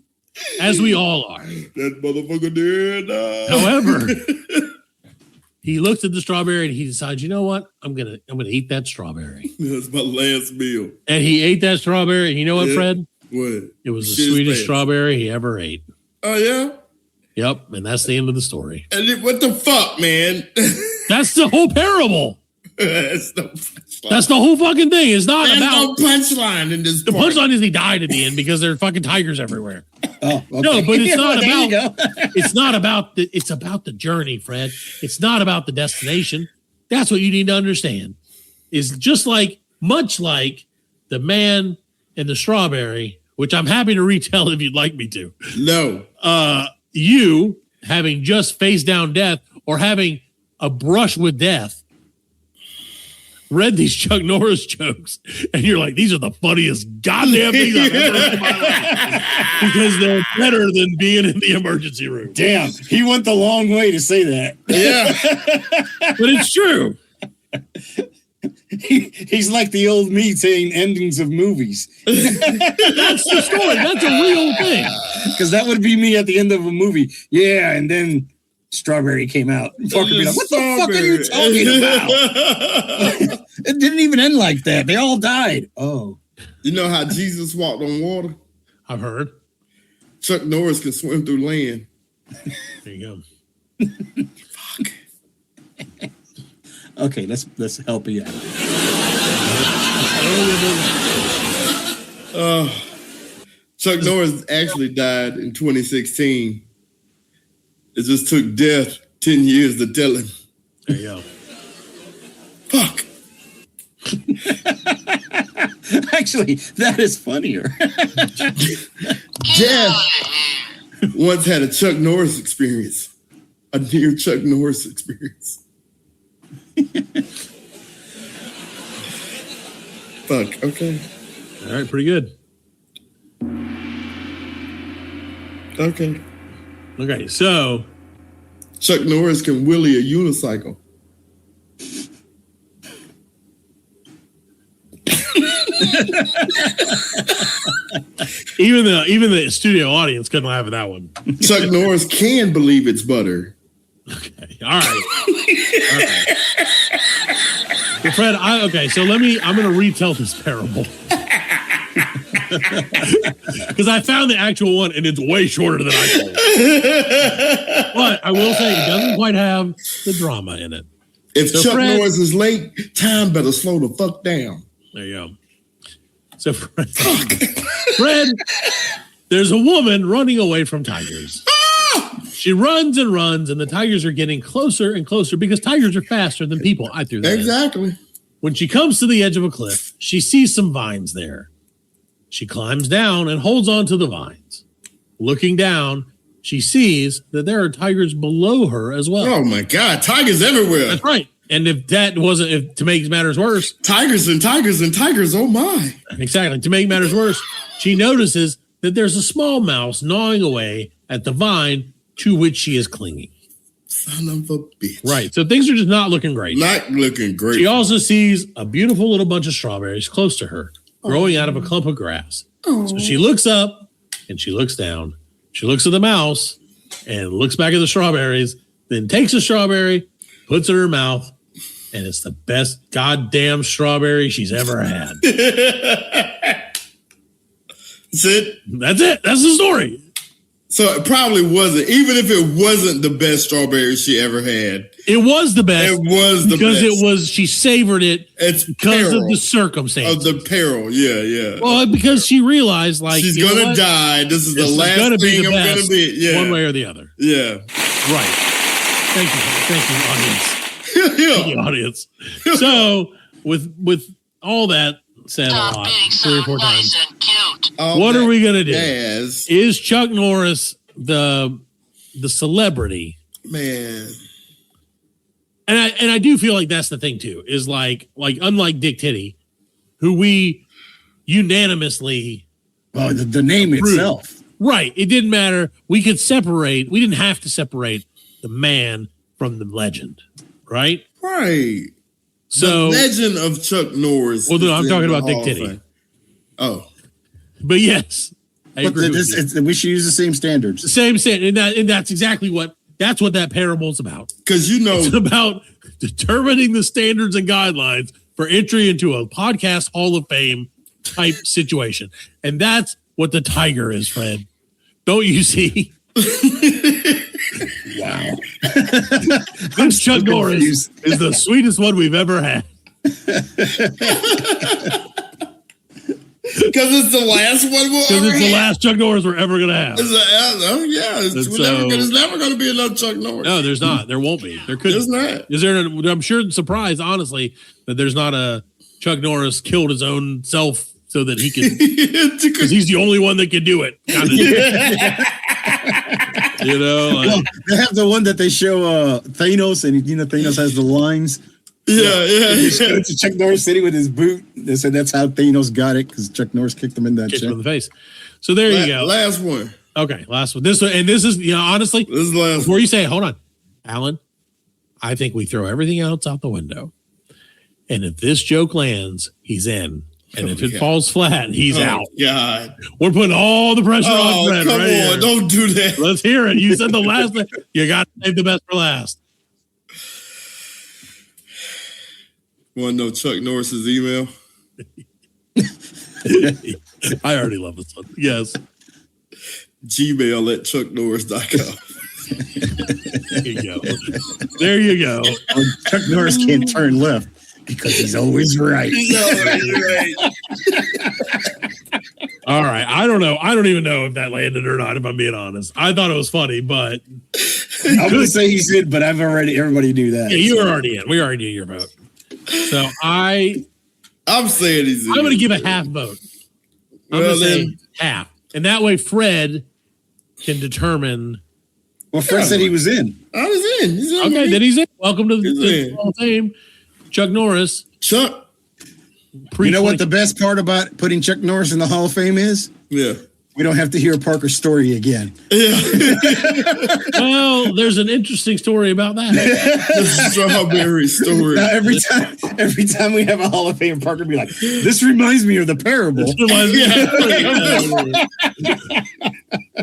as we all are. That motherfucker did. However, he looks at the strawberry and he decides, you know what? I'm gonna eat that strawberry. That's my last meal. And he ate that strawberry, and you know what, Fred? What? It was the sweetest strawberry he ever ate. Oh yeah. Yep, and that's the end of the story. And what the fuck, man? That's the whole parable. That's the whole fucking thing. It's not There's about no punchline in this. The punchline is he died at the end because there are fucking tigers everywhere. Oh, okay. No, but it's not There you about. It's not about the. It's about the journey, Fred. It's not about the destination. That's what you need to understand. Is just much like the man and the strawberry, which I'm happy to retell if you'd like me to. No. You having just faced down death or having a brush with death, read these Chuck Norris jokes, and you're like, these are the funniest goddamn things I've ever heard in my life. Because they're better than being in the emergency room. Damn, he went the long way to say that. Yeah. But it's true. He's like the old me saying endings of movies. That's the story. That's a real thing. Because that would be me at the end of a movie. Yeah, and then Strawberry came out. Parker be like, what the fuck are you talking about? It didn't even end like that. They all died. Oh. You know how Jesus walked on water? I've heard. Chuck Norris can swim through land. There you go. Fuck. Okay, let's help you out. Chuck Norris actually died in 2016. It just took death 10 years to tell him. There you go. Fuck. Actually, that is funnier. Death once had a Chuck Norris experience. A near Chuck Norris experience. Fuck, okay. All right, pretty good. Okay, so Chuck Norris can wheelie a unicycle. even the studio audience couldn't laugh at that one. Chuck Norris can believe it's butter. Okay, all right. Well, Fred, so I'm going to retell this parable. Because I found the actual one, and it's way shorter than I told it. But I will say it doesn't quite have the drama in it. If Chuck Norris is late, time better slow the fuck down. There you go. So, Fred, there's a woman running away from tigers. She runs and runs, and the tigers are getting closer and closer because tigers are faster than people. I threw that in. Exactly. When she comes to the edge of a cliff, she sees some vines there. She climbs down and holds on to the vines. Looking down, she sees that there are tigers below her as well. Oh my God, tigers everywhere. That's right. And if that wasn't, to make matters worse, tigers and tigers and tigers, oh my. Exactly. To make matters worse, she notices that there's a small mouse gnawing away at the vine to which she is clinging. Son of a bitch. Right. So things are just not looking great. Not looking great. She also sees a beautiful little bunch of strawberries close to her, growing out of a clump of grass. So she looks up and she looks down. She looks at the mouse and looks back at the strawberries, then takes a strawberry, puts it in her mouth, and it's the best goddamn strawberry she's ever had. That's it? That's it. That's the story. So it probably wasn't, even if it wasn't the best strawberry she ever had. It was the best. It was the because best. It was, she savored it because of the circumstances. Of the peril, yeah. Well, because she realized, she's going to die. This is the last thing I'm going to be. Yeah. One way or the other. Yeah. Right. Thank you, audience. Thank you, audience. So, with all that, said a lot, 3 or 4 times. Oh, What are we gonna do? Yes. Is Chuck Norris the celebrity? Man. And I do feel like that's the thing too. Is like unlike Dick Titty, who we unanimously the name approved. itself. Right. It didn't matter. We could separate. We didn't have to separate the man from the legend. Right. Right. So the legend of Chuck Norris. Well, no, I'm talking about Dick Titty. Oh. But yes, I agree with you. We should use the same standards. The same standard, and that's exactly what that parable is about. Because it's about determining the standards and guidelines for entry into a podcast Hall of Fame type situation, and that's what the Tiger is, Fred. Don't you see? Wow. This Chuck Norris is the sweetest one we've ever had. Because it's the last one we'll ever have. Because it's the last Chuck Norris we're ever going to have. It's never going to be another Chuck Norris. No, there's not. There won't be. There could. There's not. Is there? I'm sure. Surprised, honestly, that there's not a Chuck Norris killed his own self so that he can, because he's the only one that can do it. You know, well, they have the one that they show Thanos, and Thanos has the lines. Yeah. He's going to Chuck Norris City with his boot. They said that's how Thanos got it, because Chuck Norris kicked him in that kicked him in the face. So there you go. Last one. Okay, last one. This one, and this is honestly, this is last before you say, hold on, Alan, I think we throw everything else out the window, and if this joke lands, he's in. And if it falls flat, he's out. God, we're putting all the pressure on Fred. Come right on, here. Don't do that. Let's hear it. You said the last thing. You got to save the best for last. Want to know Chuck Norris's email? I already love this one. Yes. Gmail@chucknorris.com. There you go. Chuck Norris can't turn left because he's always right. All right. I don't know. I don't even know if that landed or not, if I'm being honest. I thought it was funny, but I'm going to say he's in, but everybody knew that. Yeah, you were already in. We already knew your vote. So I'm saying he's in. I'm going to give a half vote. I'm going to say half. And that way Fred can determine. Well, Fred said he was in. I was in. He's in. Okay, then he's in. Welcome to the Hall of Fame. Chuck Norris. Chuck. You know what the best part about putting Chuck Norris in the Hall of Fame is? Yeah. We don't have to hear Parker's story again. Yeah. Well, there's an interesting story about that. The strawberry story. Now, every time we have a Hall of Fame, Parker be like, "This reminds me of the parable." The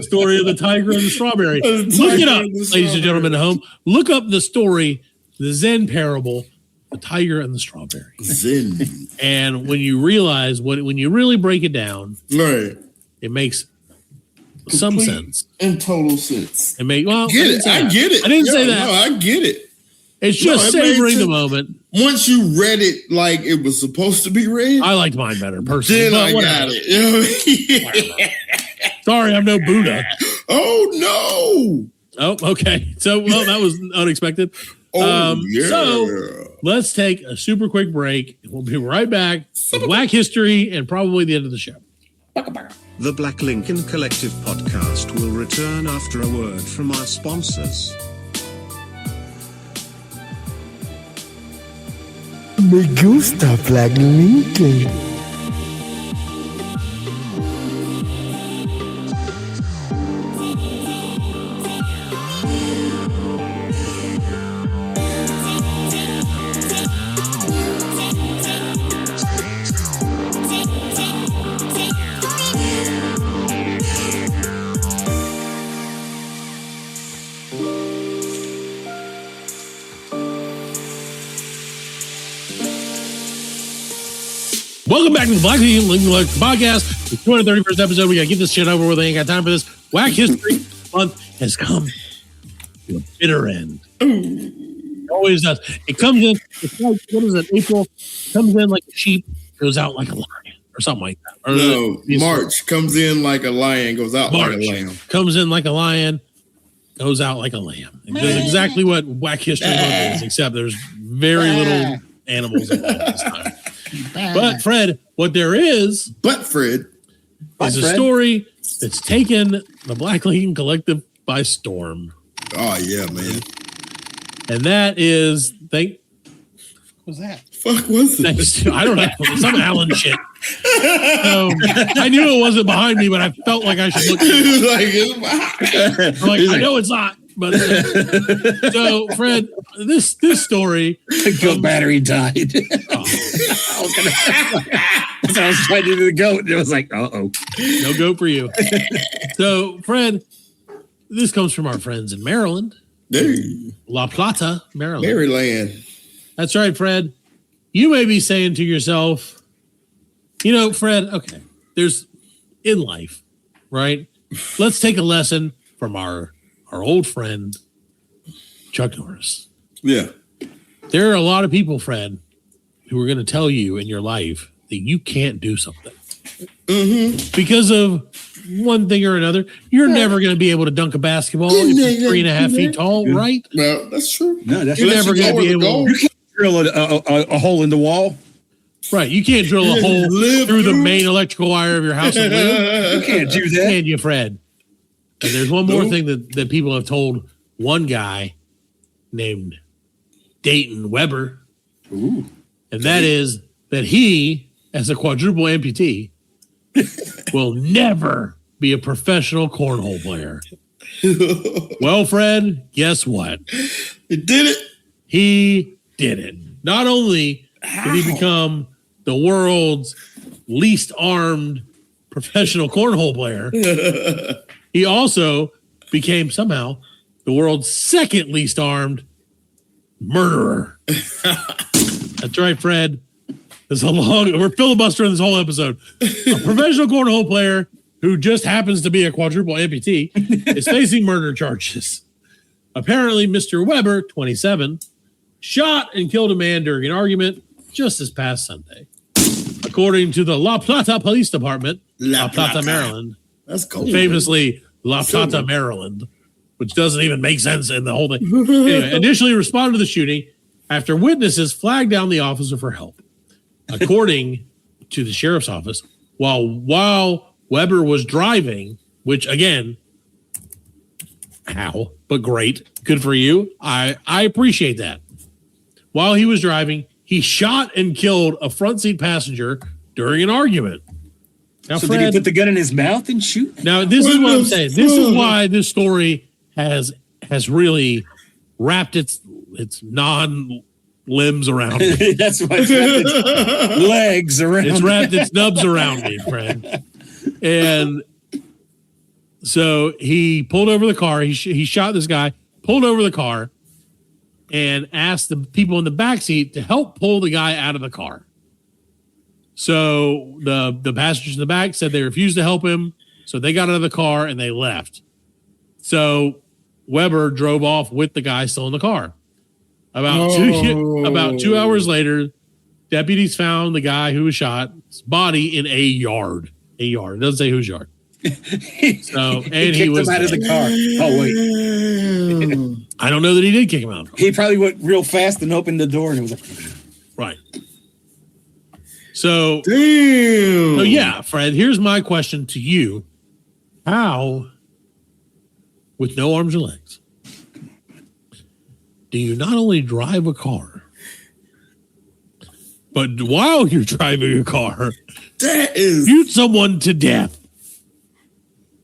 story of the tiger and the strawberry. Look it up, ladies and gentlemen at home. Look up the story, the Zen parable, the tiger and the strawberry. Zen. And when you realize when you really break it down, right, it makes some sense. In total sense. It makes I get it. I didn't say that. No, I get it. It's just savoring the moment. Once you read it like it was supposed to be read, I liked mine better personally. Then I got it. Sorry, I'm no Buddha. Oh no. Oh, okay. So that was unexpected. So let's take a super quick break. We'll be right back with Wack History and probably the end of the show. The Black Lincoln Collective podcast will return after a word from our sponsors. Me gusta Black Lincoln. Welcome back to the Black Lincoln Podcast. The 231st episode. We got to get this shit over with. I ain't got time for this. Wack History Month has come to a bitter end. It always does. It comes in, it's like, what is it, April? Comes in like a sheep, goes out like a lion, or something like that. Or March comes in like a lion, goes out like a lamb. Comes in like a lion, goes out like a lamb. It does exactly what Wack History Month is, except there's very little animals involved this time. But Fred, what there is, Fred, is a story that's taken the Black Lincoln Collective by storm. Oh yeah, man. And that is what was that? Fuck was it? I don't know. Some Allen shit. I knew it wasn't behind me, but I felt like I should look. I know it's not. But so, Fred, this story. The goat battery died. So I was trying to do the goat, and it was like, no goat for you. So, Fred, this comes from our friends in Maryland. La Plata, Maryland. Maryland. That's right, Fred. You may be saying to yourself, Fred, okay, there's in life, right? Let's take a lesson from our old friend, Chuck Norris. Yeah. There are a lot of people, Fred, who are going to tell you in your life that you can't do something. Because of one thing or another. You're never going to be able to dunk a basketball if you're 3.5 feet tall, right? No, that's true. No, that's you're never going to be able. You can't drill a hole in the wall. Right, you can't drill a hole through the main electrical wire of your house and live. You can't do that. Can you, Fred? And there's one more thing that people have told one guy named Dayton Weber. Ooh. And that is that he, as a quadruple amputee, will never be a professional cornhole player. Well, Fred, guess what? He did it. He did it. Not only did he become the world's least armed professional cornhole player, he also became somehow the world's second least armed murderer. That's right, Fred. We're filibustering this whole episode. A professional cornhole player who just happens to be a quadruple amputee is facing murder charges. Apparently, Mr. Weber, 27, shot and killed a man during an argument just this past Sunday. According to the La Plata Police Department, La Plata, Maryland. That's cool. Famously, La Plata, Maryland, which doesn't even make sense in the whole thing. Anyway, initially responded to the shooting after witnesses flagged down the officer for help. According to the sheriff's office, while Weber was driving, which again, how, but great, good for you. I appreciate that. While he was driving, he shot and killed a front seat passenger during an argument. Now, so Fred, did he put the gun in his mouth and shoot? Now, this is what I'm saying. This is why this story has really wrapped its non-limbs around me. That's why it's wrapped its legs around. It's wrapped its nubs around me, Fred. And so he pulled over the car. He shot this guy, pulled over the car, and asked the people in the backseat to help pull the guy out of the car. So the passengers in the back said they refused to help him. So they got out of the car and they left. So Weber drove off with the guy still in the car. About 2 hours later, deputies found the guy who was shot's body in a yard. A yard. It doesn't say whose yard. So and he was him out of the car. Oh wait, I don't know that he did kick him out. He probably went real fast and opened the door, and it was like, right. So, damn. So yeah, Fred. Here's my question to you: how, with no arms or legs, do you not only drive a car, but while you're driving a car, shoot someone to death?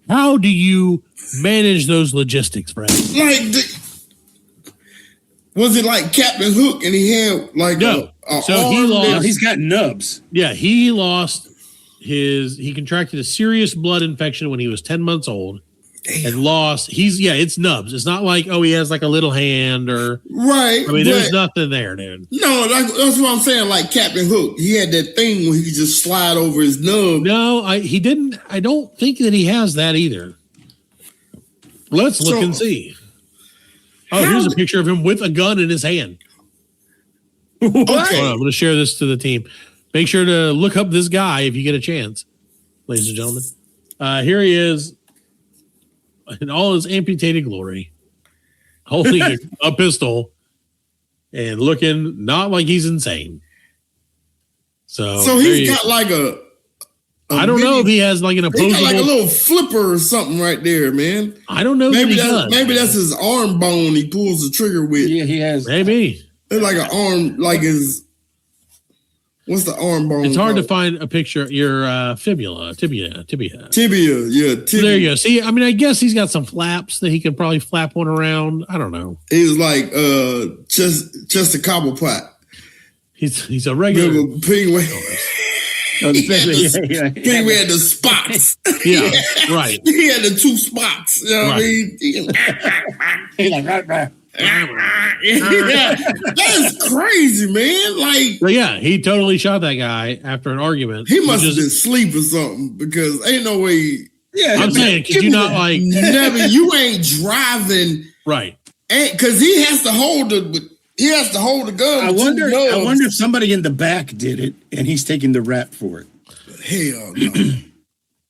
How do you manage those logistics, Fred? Was it like Captain Hook and he had like no? So he lost. No, he's got nubs. Yeah, he lost he contracted a serious blood infection when he was 10 months old. Damn. And lost. It's nubs. It's not like, he has like a little hand or right. I mean, there's nothing there, dude. No, that's what I'm saying. Like Captain Hook, he had that thing where he could just slide over his nub. No, he didn't. I don't think that he has that either. Let's look and see. Oh, here's a picture of him with a gun in his hand. Okay. I'm going to share this to the team. Make sure to look up this guy if you get a chance, ladies and gentlemen. Here he is in all his amputated glory, holding a pistol and looking not like he's insane. So he's got like a I don't know if he has like an opposable. He got like a little flipper or something right there, man. I don't know. Maybe that's his arm bone. He pulls the trigger with. Yeah, he has. Maybe it's like an arm, like his. What's the arm bone? It's hard to find a picture. Your fibula, tibia. Yeah, tibia. There you go. See, I mean, I guess he's got some flaps that he can probably flap one around. I don't know. He's like just a cobble pot. He's a regular penguin. Penguin had the spots. Yeah, right. He had the 2 spots. You know what I mean? He's like, that is crazy, man. Like, but yeah, he totally shot that guy after an argument. He must have been asleep or something because ain't no way. Yeah, I'm saying, could you not like never? You ain't driving, right? Because he has to hold the. He has to hold the gun. I wonder if somebody in the back did it and he's taking the rap for it. Hell no.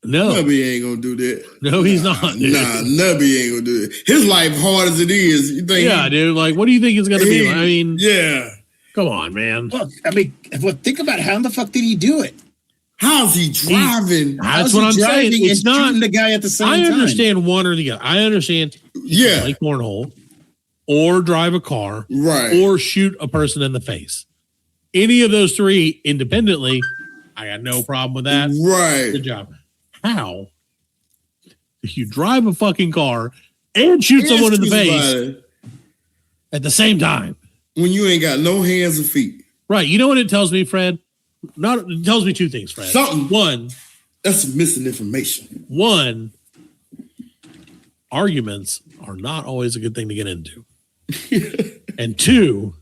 No. Nubby ain't gonna do that. No, he's not. Dude. Nah, Nubby ain't gonna do it. His life hard as it is. You think? Yeah, dude. Like, what do you think it's gonna be? I mean, yeah. Come on, man. Look, I mean, think about how in the fuck did he do it? How's he driving? That's what I'm saying. It's not the guy at the same time. I understand one or the other. I understand. Yeah. Play cornhole. Or drive a car, right? Or shoot a person in the face. Any of those 3 independently, I got no problem with that. Right. Good job. How? If you drive a fucking car and shoot someone in the face at the same time, when you ain't got no hands or feet, right? You know what it tells me, Fred? It tells me 2 things, Fred. Something. One, that's missing information. One, arguments are not always a good thing to get into. And 2,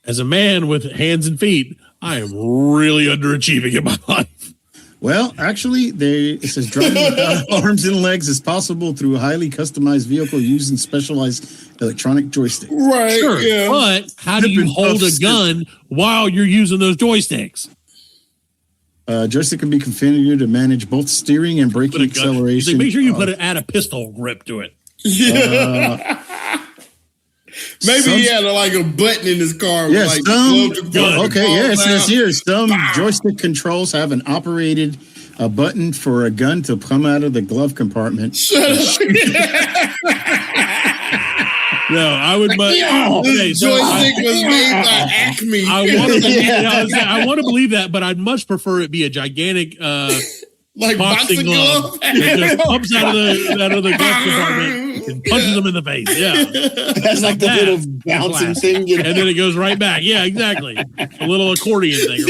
as a man with hands and feet, I am really underachieving in my life. Well, actually, it says driving without arms and legs is possible through a highly customized vehicle using specialized electronic joystick. Right. Sure, yeah. but how do you hold a gun while you're using those joysticks? Joystick can be configured to manage both steering and braking acceleration. Make sure you add a pistol grip to it. Yeah. Maybe he had like a button in his car. Yeah, like it says here some joystick controls have an operated button for a gun to come out of the glove compartment. Shut up. No, I would. This joystick was made by Acme. I want to believe that, but I'd much prefer it be a gigantic like boxing glove that just pumps out of the glove compartment and punches them in the face. Yeah, that's like the little bouncing thing, and then it goes right back. Yeah, exactly. A little accordion thing.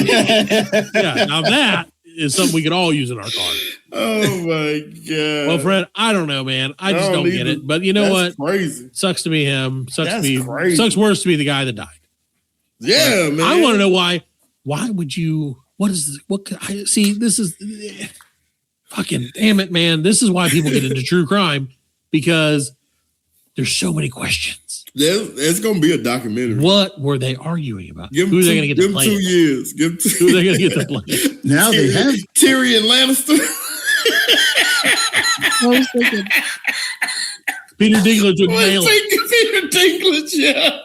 Yeah, now that is something we could all use in our car. Oh my god! Well, Fred, I don't know, man. I just don't get it. But you know what? Crazy. Sucks to be him. Crazy. Sucks worse to be the guy that died. Yeah, man. I want to know why. Why would you? What is this? What could I see? This is fucking damn it, man. This is why people get into true crime, because there's so many questions. It's going to be a documentary. What were they arguing about? Who are they going to get to play? Give them 2 years. Who are they going to get to play? Now they have Tyrion Lannister. I was thinking Peter Dinklage would nail it. Peter Dinklage, yeah.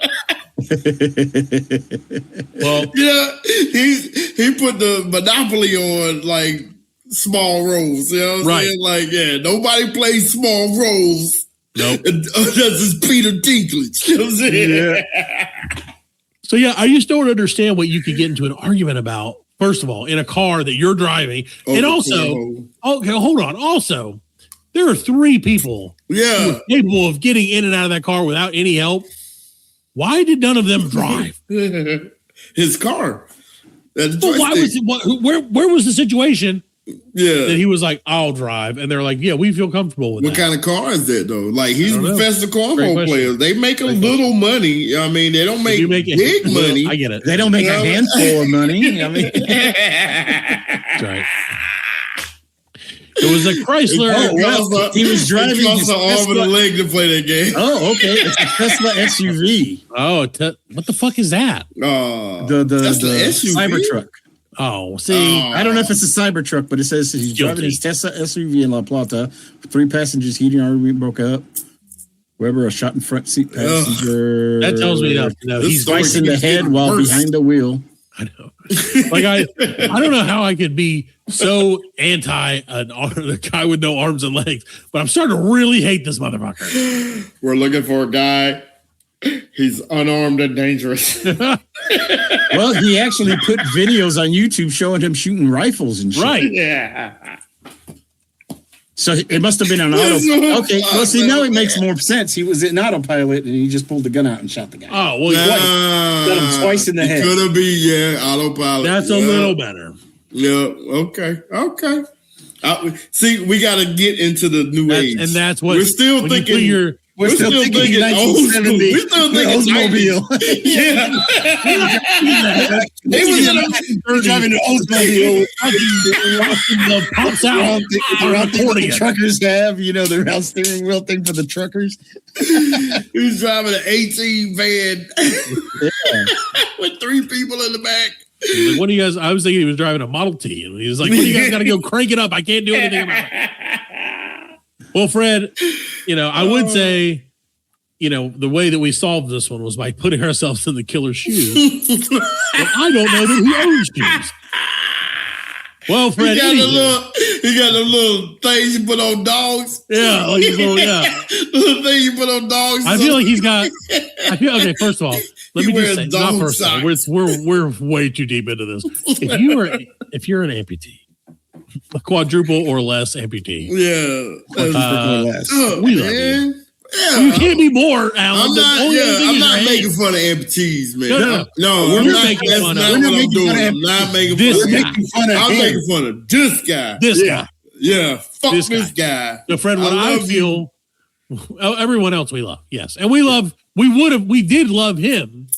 Well, yeah, he put the monopoly on like small roles. You know what I'm saying? Like, yeah, nobody plays small roles. Nope. That's just Peter Dinklage. You know what I'm saying? Yeah. So yeah, I just don't understand what you could get into an argument about. First of all, in a car that you're driving, and also, okay, hold on. Also, there are 3 people who are capable of getting in and out of that car without any help. Why did none of them drive? His car. Well, why was it? Where was the situation? Yeah, that he was like, I'll drive, and they're like, yeah, we feel comfortable with that. What kind of car is that though? Like, he's a professional cornhole player. They make a little money. I mean, they don't make big money. I get it. They don't make a handful of money. I mean, that's right. It was a Chrysler. He was driving his arm and a leg to play that game. Oh, okay. It's a Tesla SUV. Oh, what the fuck is that? The SUV? Cybertruck. Oh, see, I don't know if it's a Cybertruck, but it says he's driving his Tesla SUV in La Plata. 3 passengers, heating argument broke up. Weber, a shot in front seat passenger. That tells me that he's slicing the head while behind the wheel. I know. Like I don't know how I could be so anti the guy with no arms and legs, but I'm starting to really hate this motherfucker. We're looking for a guy. He's unarmed and dangerous. Well, he actually put videos on YouTube showing him shooting rifles and shit. Right. Yeah. So it must have been an auto. Okay, well, see, now it makes more sense. He was in autopilot and he just pulled the gun out and shot the guy. Oh, well, got him twice in the head. Could have been, autopilot. That's a little better. Yeah, okay. See, we got to get into the new age. And that's what we're still thinking. We're still thinking 1970. We're still thinking Oldsmobile. Yeah. They was driving an Oldsmobile. The pumps out. Around the truckers have, the round steering wheel thing for the truckers. He was driving an 18 van with 3 people in the back. Like, what do you guys? I was thinking he was driving a Model T, and he was like, "What do you guys got to go crank it up? I can't do anything about it." Well, Fred, I would say, the way that we solved this one was by putting ourselves in the killer's shoes. But I don't know that he owns shoes. Well, Fred, he got the little things you put on dogs. Yeah, like little thing you put on dogs. I feel like he's got. Okay. First of all, let me just say, not first of all, we're way too deep into this. If you're an amputee, a quadruple or less amputee, we love you. Yeah, you can't be more, Alan. I'm not making fun of amputees, man. No, we're not making fun of. I'm not making fun of. I'm making fun of this guy. This guy. Yeah, fuck this guy. So, Fred, what I feel, everyone else we love, yes, and we did love him.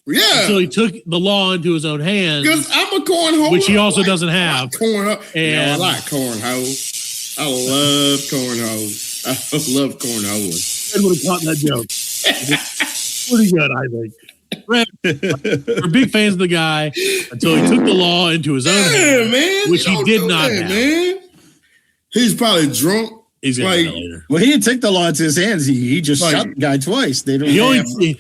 Yeah. Until he took the law into his own hands. Because I'm a cornhole. Which he also doesn't have. Cornhole. And I like cornhole. I love cornhole. I love cornhole. I would have caught that joke. Pretty good, I think. We're big fans of the guy until he took the law into his own hands, man, which he did not have. Man. He's probably drunk. He's gonna get later. Well, he didn't take the law into his hands. He just shot the guy twice. He only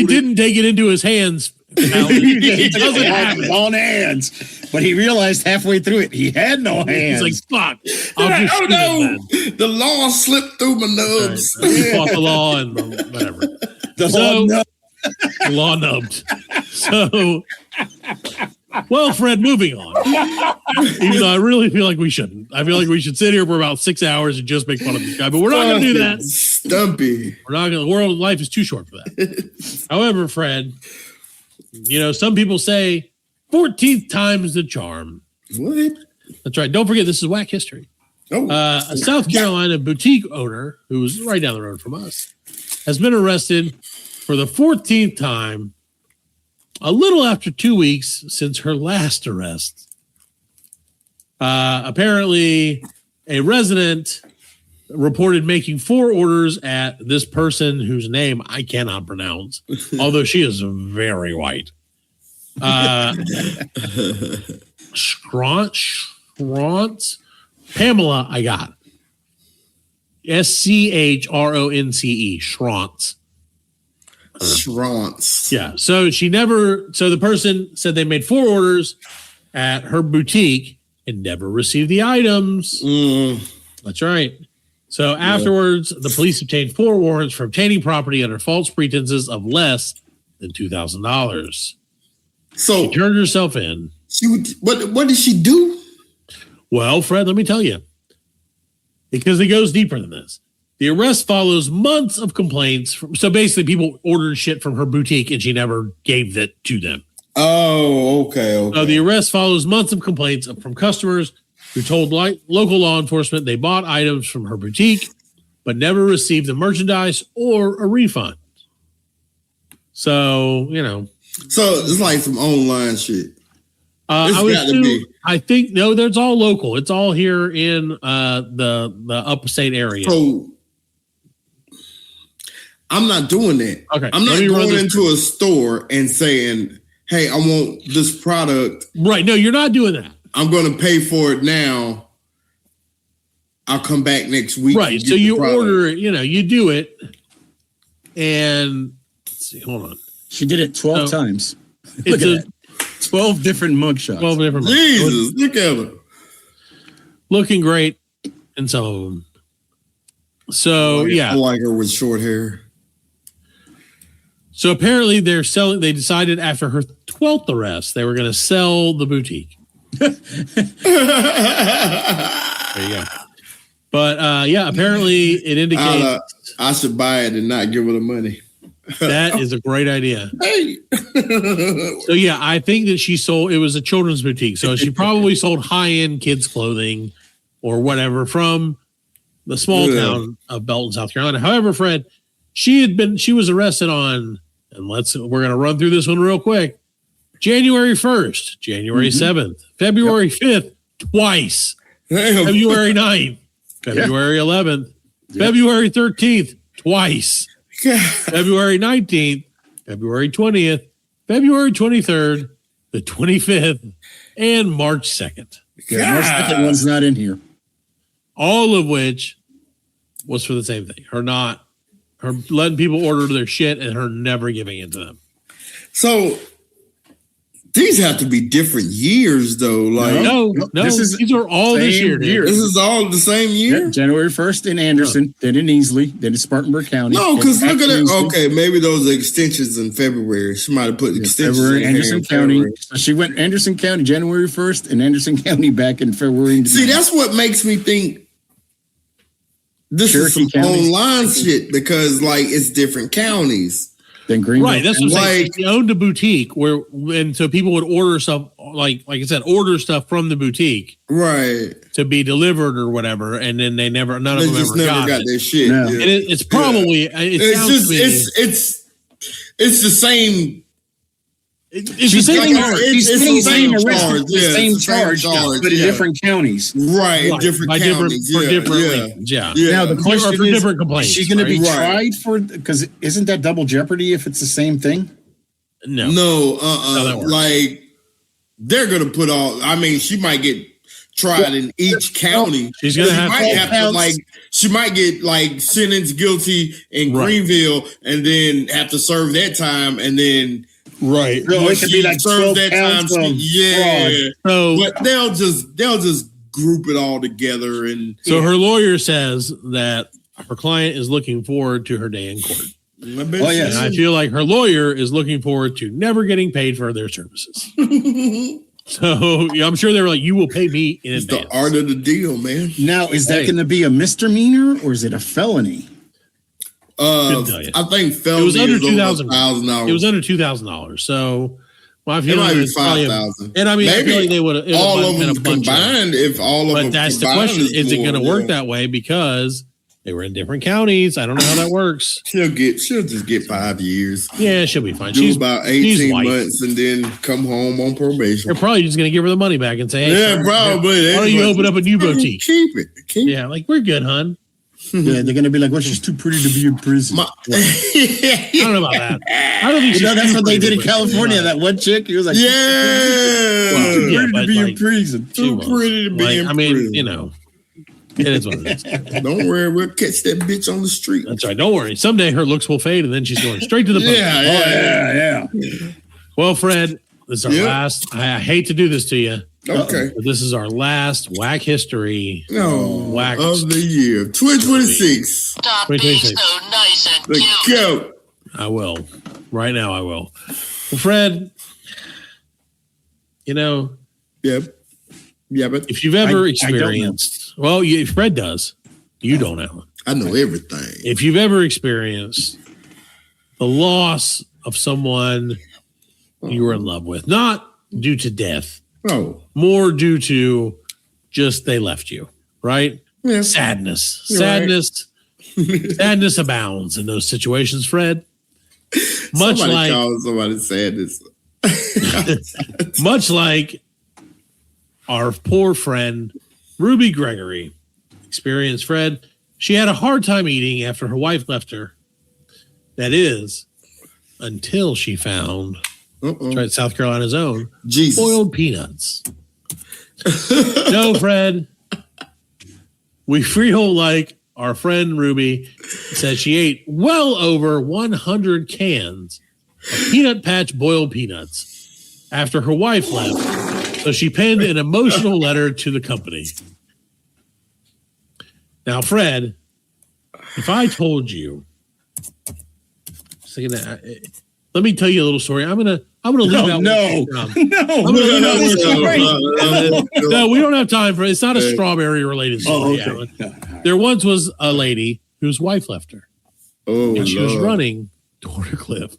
didn't take it into his hands. He doesn't have his own hands, but he realized halfway through it he had no hands. He's like, "Fuck! I'll just shoot him, man." The law slipped through my nubs. Right. He fought the law and whatever. The law nubbed. So, well, Fred, moving on. Even though I really feel like we shouldn't. I feel like we should sit here for about 6 hours and just make fun of this guy, but we're not going to do that. Stumpy. We're not going. The world life is too short for that. However, Fred, some people say 14th time's the charm. What? That's right. Don't forget, this is Wack History. Oh. A South Carolina boutique owner who was right down the road from us has been arrested for the 14th time, a little after 2 weeks since her last arrest. Apparently, a resident reported making 4 orders at this person whose name I cannot pronounce, although she is very white. Schrantz? Pamela, I got. Schronce. Schrantz. Schrantz. Yeah. So the person said they made 4 orders at her boutique and never received the items. That's right. So afterwards, the police obtained 4 warrants for obtaining property under false pretenses of less than $2,000. So she turned herself in. What did she do? Well, Fred, let me tell you, because it goes deeper than this. The arrest follows months of complaints. So basically, people ordered shit from her boutique and she never gave that to them. Oh, okay. So the arrest follows months of complaints from customers who told local law enforcement they bought items from her boutique, but never received the merchandise or a refund. So, So it's like some online shit. I think, no, that's all local. It's all here in the upstate area. So I'm not doing that. Okay. I'm not going into a store and saying, hey, I want this product. Right. No, you're not doing that. I'm going to pay for it now. I'll come back next week. Right. So you order it, you do it. And let's see, hold on. She did it 12 times. 12 different mugshots. 12 different mugshots. Jesus, look at her. Looking great in some of them. So, I like her with short hair. So apparently they decided after her 12th arrest, they were going to sell the boutique. There you go. But apparently it indicates I should buy it and not give her the money. That is a great idea. Hey. So I think that it was a children's boutique. So she probably sold high-end kids clothing or whatever from the small town of Belton, South Carolina. However, Fred, she was arrested on, and we're going to run through this one real quick. January 1st, January 7th, February 5th, twice. Damn. February 9th, February 11th, February 13th, twice. February 19th, February 20th, February 23rd, the 25th, and March 2nd. Yeah, March 2nd one's not in here. All of which was for the same thing. Her letting people order their shit and her never giving it to them. So these have to be different years, though. Like no, these are all this year. This is all the same year. Yeah, January 1st in Anderson, then in Easley, then in Spartanburg County. No, because look at it. Okay, maybe those are extensions in February. She might have put extensions February, in Anderson County. So she went Anderson County January 1st and Anderson County back in February. See, that's what makes me think this is some online shit because it's different counties. Then Greenville. Right, that's what I'm saying. She owned a boutique and so people would order stuff, like I said, order stuff from the boutique, right, to be delivered or whatever, and then none of them ever got their shit. No. Yeah. It's probably it's the same. It's the same charge. It's the same charge, but in different counties. Right, different counties. For different reasons. Yeah. Now, the question for different complaints. Is she going to be tried for, because isn't that double jeopardy if it's the same thing? No. Like, they're going to put she might get tried in each county. She's going to have to, she might get, sentenced guilty in Greenville and then have to serve that time and then. Right. So it could be 12 that time. So, but they'll just group it all together. And so her lawyer says that her client is looking forward to her day in court. And I feel like her lawyer is looking forward to never getting paid for their services. So I'm sure they were like, "You will pay me in advance." The art of the deal, man. Now, is that going to be a misdemeanor or is it a felony? I think felony was under $2,000. It was under $2,000. So, I feel like it's $5,000. And I mean, I feel like they would have all of them combined. If all of them, but that's the question: is it going to work that way? Because they were in different counties. I don't know how that works. She'll just get 5 years. Yeah, she'll be fine. She's about 18 months and then come home on probation. They're probably just going to give her the money back and say, "Hey, probably. Why don't you open up a new boutique? Keep it. Yeah, we're good, hon." Yeah, they're going to be like, "Well, she's too pretty to be in prison." I don't know about that. I don't think that's what they did in California. That one chick, he was like, "Yeah, too pretty to be in prison. Too pretty to be in prison." It is what it is. Don't worry, we'll catch that bitch on the street. That's right. Don't worry. Someday her looks will fade, and then she's going straight to the post. Yeah. Well, Fred, this is our last. I hate to do this to you. Okay. But this is our last Wack History Wack of the year, 2026. Stop being so nice and cute. Go. I will. Right now, I will. Well, Fred, Yeah, but if you've ever experienced, Fred does. You don't know. I know everything. If you've ever experienced the loss of someone you were in love with, not due to death, more due to just they left you, right? Yeah. Sadness. You're Sadness. Right. Sadness abounds in those situations, Fred. Somebody sadness. Much like our poor friend Ruby Gregory experienced, Fred. She had a hard time eating after her wife left her. That is, until she found South Carolina's own boiled peanuts. No, Fred. We feel like our friend Ruby said she ate well over 100 cans of Peanut Patch boiled peanuts after her wife left, so she penned an emotional letter to the company. Now, Fred, if I told you, let me tell you a little story. I'm gonna leave out. No, we don't have time for it. It's not a strawberry related story. Oh, okay. There once was a lady whose wife left her. Oh, and she was running toward a cliff.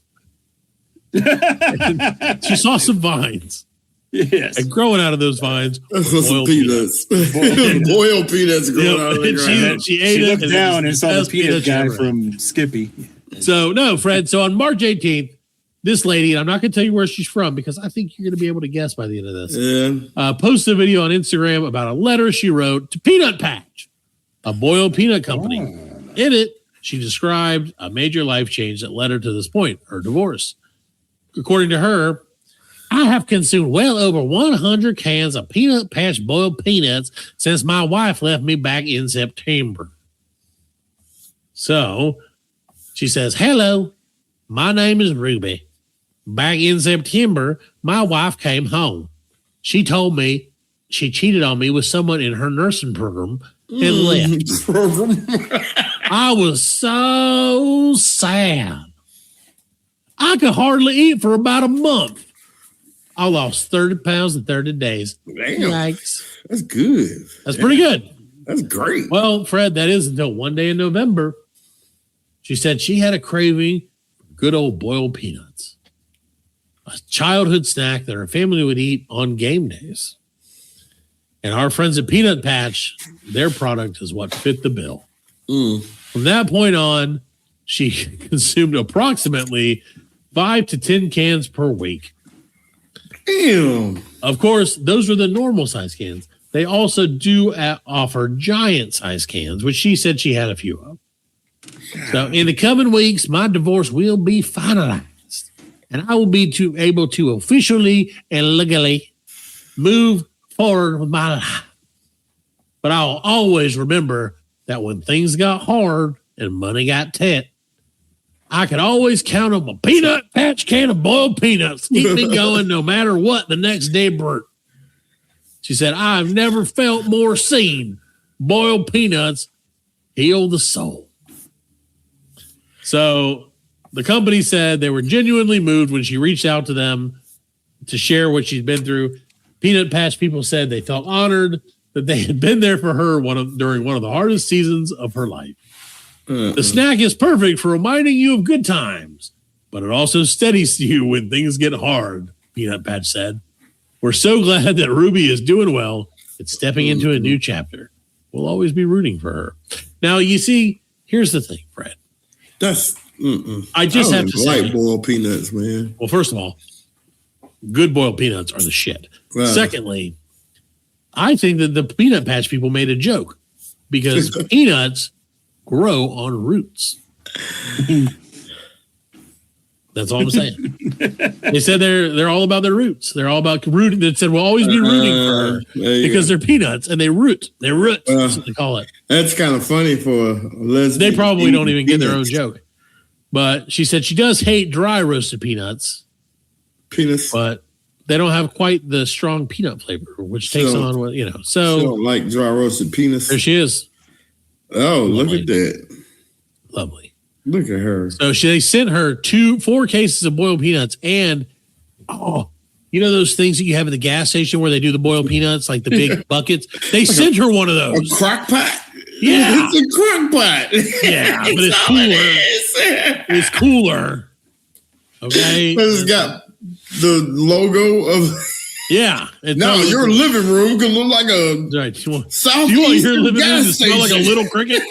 She saw some vines. Yes. And growing out of those vines, boiled peanuts. Boiled peanuts growing out of the ground. She ate it. She looked down and saw the peanut guy from Skippy. So, no, Fred. So on March 18th, this lady, and I'm not going to tell you where she's from because I think you're going to be able to guess by the end of this. Yeah. Posted a video on Instagram about a letter she wrote to Peanut Patch, a boiled peanut company. In it, she described a major life change that led her to this point, her divorce. According to her, I have consumed well over 100 cans of Peanut Patch boiled peanuts since my wife left me back in September. So she says, hello, my name is Ruby. Back in September, my wife came home. She told me she cheated on me with someone in her nursing program and left. I was so sad. I could hardly eat for about a month. I lost 30 pounds in 30 days. Damn. Yikes. That's good. That's pretty good. That's great. Well, Fred, that is until one day in November. She said she had a craving for good old boiled peanuts, a childhood snack that her family would eat on game days. And our friends at Peanut Patch, their product is what fit the bill. From that point on, she consumed approximately 5 to 10 cans per week. Damn. Of course, those are the normal size cans. They also do offer giant size cans, which she said she had a few of. So in the coming weeks, my divorce will be finalized, and I will be able to officially and legally move forward with my life. But I'll always remember that when things got hard and money got tight, I could always count on my Peanut Patch can of boiled peanuts to keep me going no matter what the next day brought. She said, I've never felt more seen. Boiled peanuts heal the soul. So the company said they were genuinely moved when she reached out to them to share what she'd been through. Peanut Patch people said they felt honored that they had been there for her during one of the hardest seasons of her life. The snack is perfect for reminding you of good times, but it also steadies you when things get hard, Peanut Patch said. We're so glad that Ruby is doing well and stepping into a new chapter. We'll always be rooting for her. Now, you see, here's the thing, Fred. I just have to say, boiled peanuts, man. Well, first of all, good boiled peanuts are the shit. Wow. Secondly, I think that the Peanut Patch people made a joke because peanuts grow on roots. That's all I'm saying. They said they're all about their roots. They're all about rooting. They said we'll always be rooting for her because they're peanuts and they root. They're roots. That's what they call it. That's kind of funny for a lesbian. They probably don't even get their own joke. But she said she does hate dry roasted peanuts. But they don't have quite the strong peanut flavor, which takes on what, you know. So she don't like dry roasted peanuts. There she is. Oh, lovely. Look at that. Lovely. Look at her. So they sent her 4 cases of boiled peanuts and, you know those things that you have at the gas station where they do the boiled peanuts, like the big buckets? They sent her one of those. A crock pot? Yeah. It's a crock pot. Yeah, but it's cooler. It's cooler. Okay? But it's got the logo of... Yeah. Now your living room can look like a right. Do you want your living room to smell like a little cricket?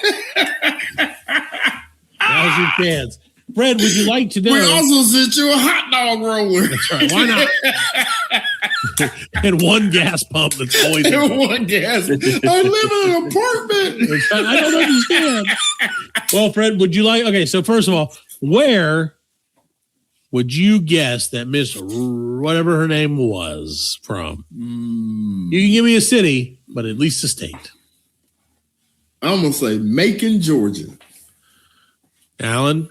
Now's your chance. Fred, would you like to know? We also sent you a hot dog roller. That's right. Why not? And one gas pump that's always one gas. I live in an apartment. I don't understand. Well, Fred, would you like? Okay, so first of all, where would you guess that Miss whatever her name was from? You can give me a city, but at least a state. I'm gonna say Macon, Georgia. Alan?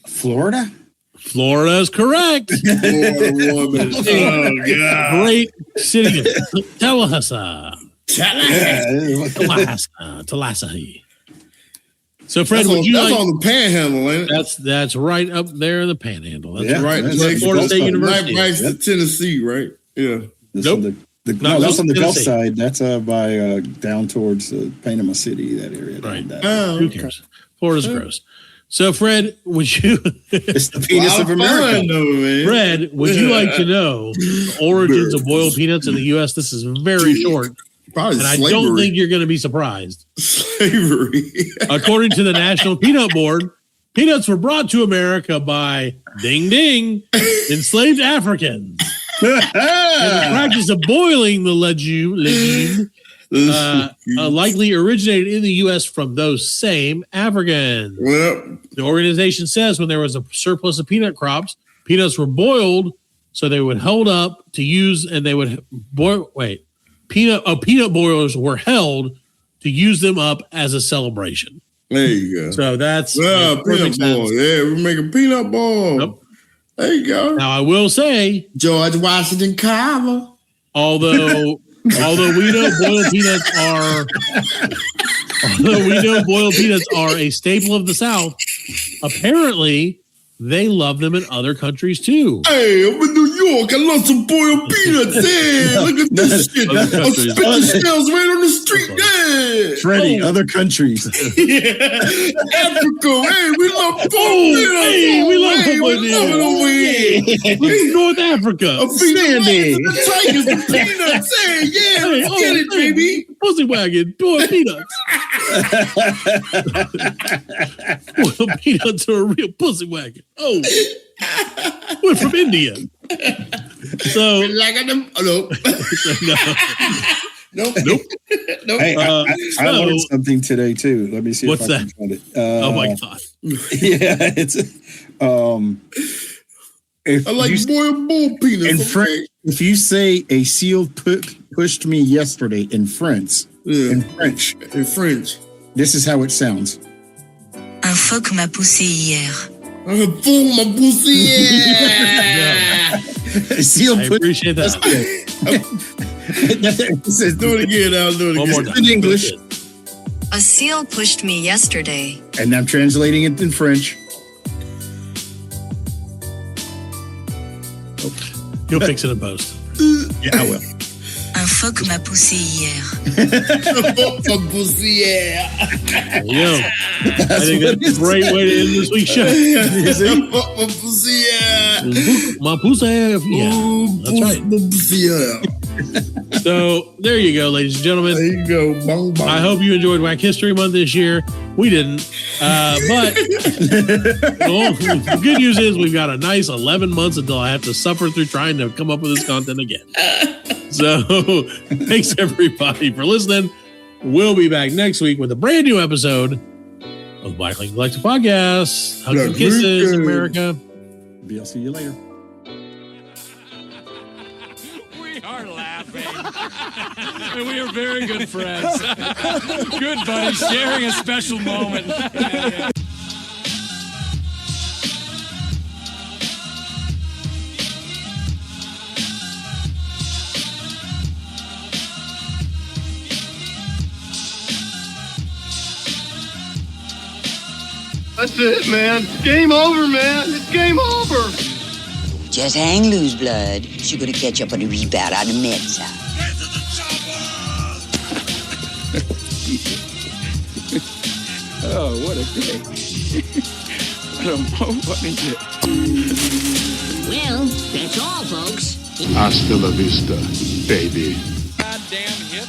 Florida? Florida is correct. Florida woman. Oh, God. Great city of Tallahassee. So, Fred, that's would you that's like? on the Panhandle, ain't it? That's right up there in the Panhandle. That's right That's next Florida State University. Right next to Tennessee, right? Yeah. Nope. That's on the Gulf side. That's by down towards Panama City, that area. Right. Who cares? Florida's gross. So, Fred, would you? It's the penis of America. Fred, would you like to know the origins of boiled peanuts in the U.S.? This is very short. Probably and slavery. I don't think you're going to be surprised. Slavery. According to the National Peanut Board, peanuts were brought to America by ding ding enslaved Africans. And the practice of boiling the legume likely originated in the U.S. from those same Africans. Well, the organization says when there was a surplus of peanut crops, peanuts were boiled so they would hold up to use, and they would boil. Peanut boilers were held to use them up as a celebration. There you go. So that's peanut boil. Yeah, we're making peanut boil. Yep. There you go. Now I will say, George Washington Carver. Although we know boiled peanuts are a staple of the South, apparently they love them in other countries too. Hey, I'm in New York. I love some boiled peanuts. Hey, look at this shit. I'm spitting shells right on the street. Yeah. Freddie, other countries. Africa. Hey, we love boiled peanuts. Hey, we love it over here. Look at North Africa. Sandy. The tigers, the peanuts. Hey, yeah, let's get it, baby. Pussy wagon, boiled peanuts. Boiled peanuts are a real pussy wagon. Oh, we're from India. So, nope. Hey, I learned something today too. Let me see. What's if I that? can find it. Oh my god! Yeah, it's. I like boiled bull peanuts. In French, if you say a seal pushed me yesterday in French, in French, this is how it sounds. Un phoque m'a poussé hier. Un phoque m'a poussé hier. A seal I appreciate that. Do it again. I'll do it again. One more time. In English. A seal pushed me yesterday. And I'm translating it in French. You'll fix it in post. Yeah, I will. Un phoque m'a poussé hier. Un phoque m'a poussé hier. Yo, I think that's a great way to end this week's show. Un phoque m'a poussé hier. My pussy. Yeah, that's right. So there you go, ladies and gentlemen. There you go. Bong, bong. I hope you enjoyed Wack History Month this year. We didn't. But the good news is we've got a nice 11 months until I have to suffer through trying to come up with this content again. So thanks everybody for listening. We'll be back next week with a brand new episode of Black Lincoln Collective Podcast. Hugs and kisses, America. See you later. We are laughing. And we are very good friends. Good buddies, sharing a special moment. That's it, man. Game over, man. It's game over. Just hang loose, blood. She's gonna catch up on the rebound on the Mets. Oh, what a day. What a day. Well, that's all, folks. Hasta la vista, baby. Goddamn hip.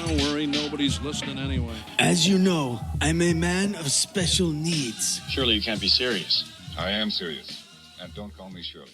Don't worry, nobody's listening anyway. As you know, I'm a man of special needs. Surely you can't be serious. I am serious. And don't call me Shirley.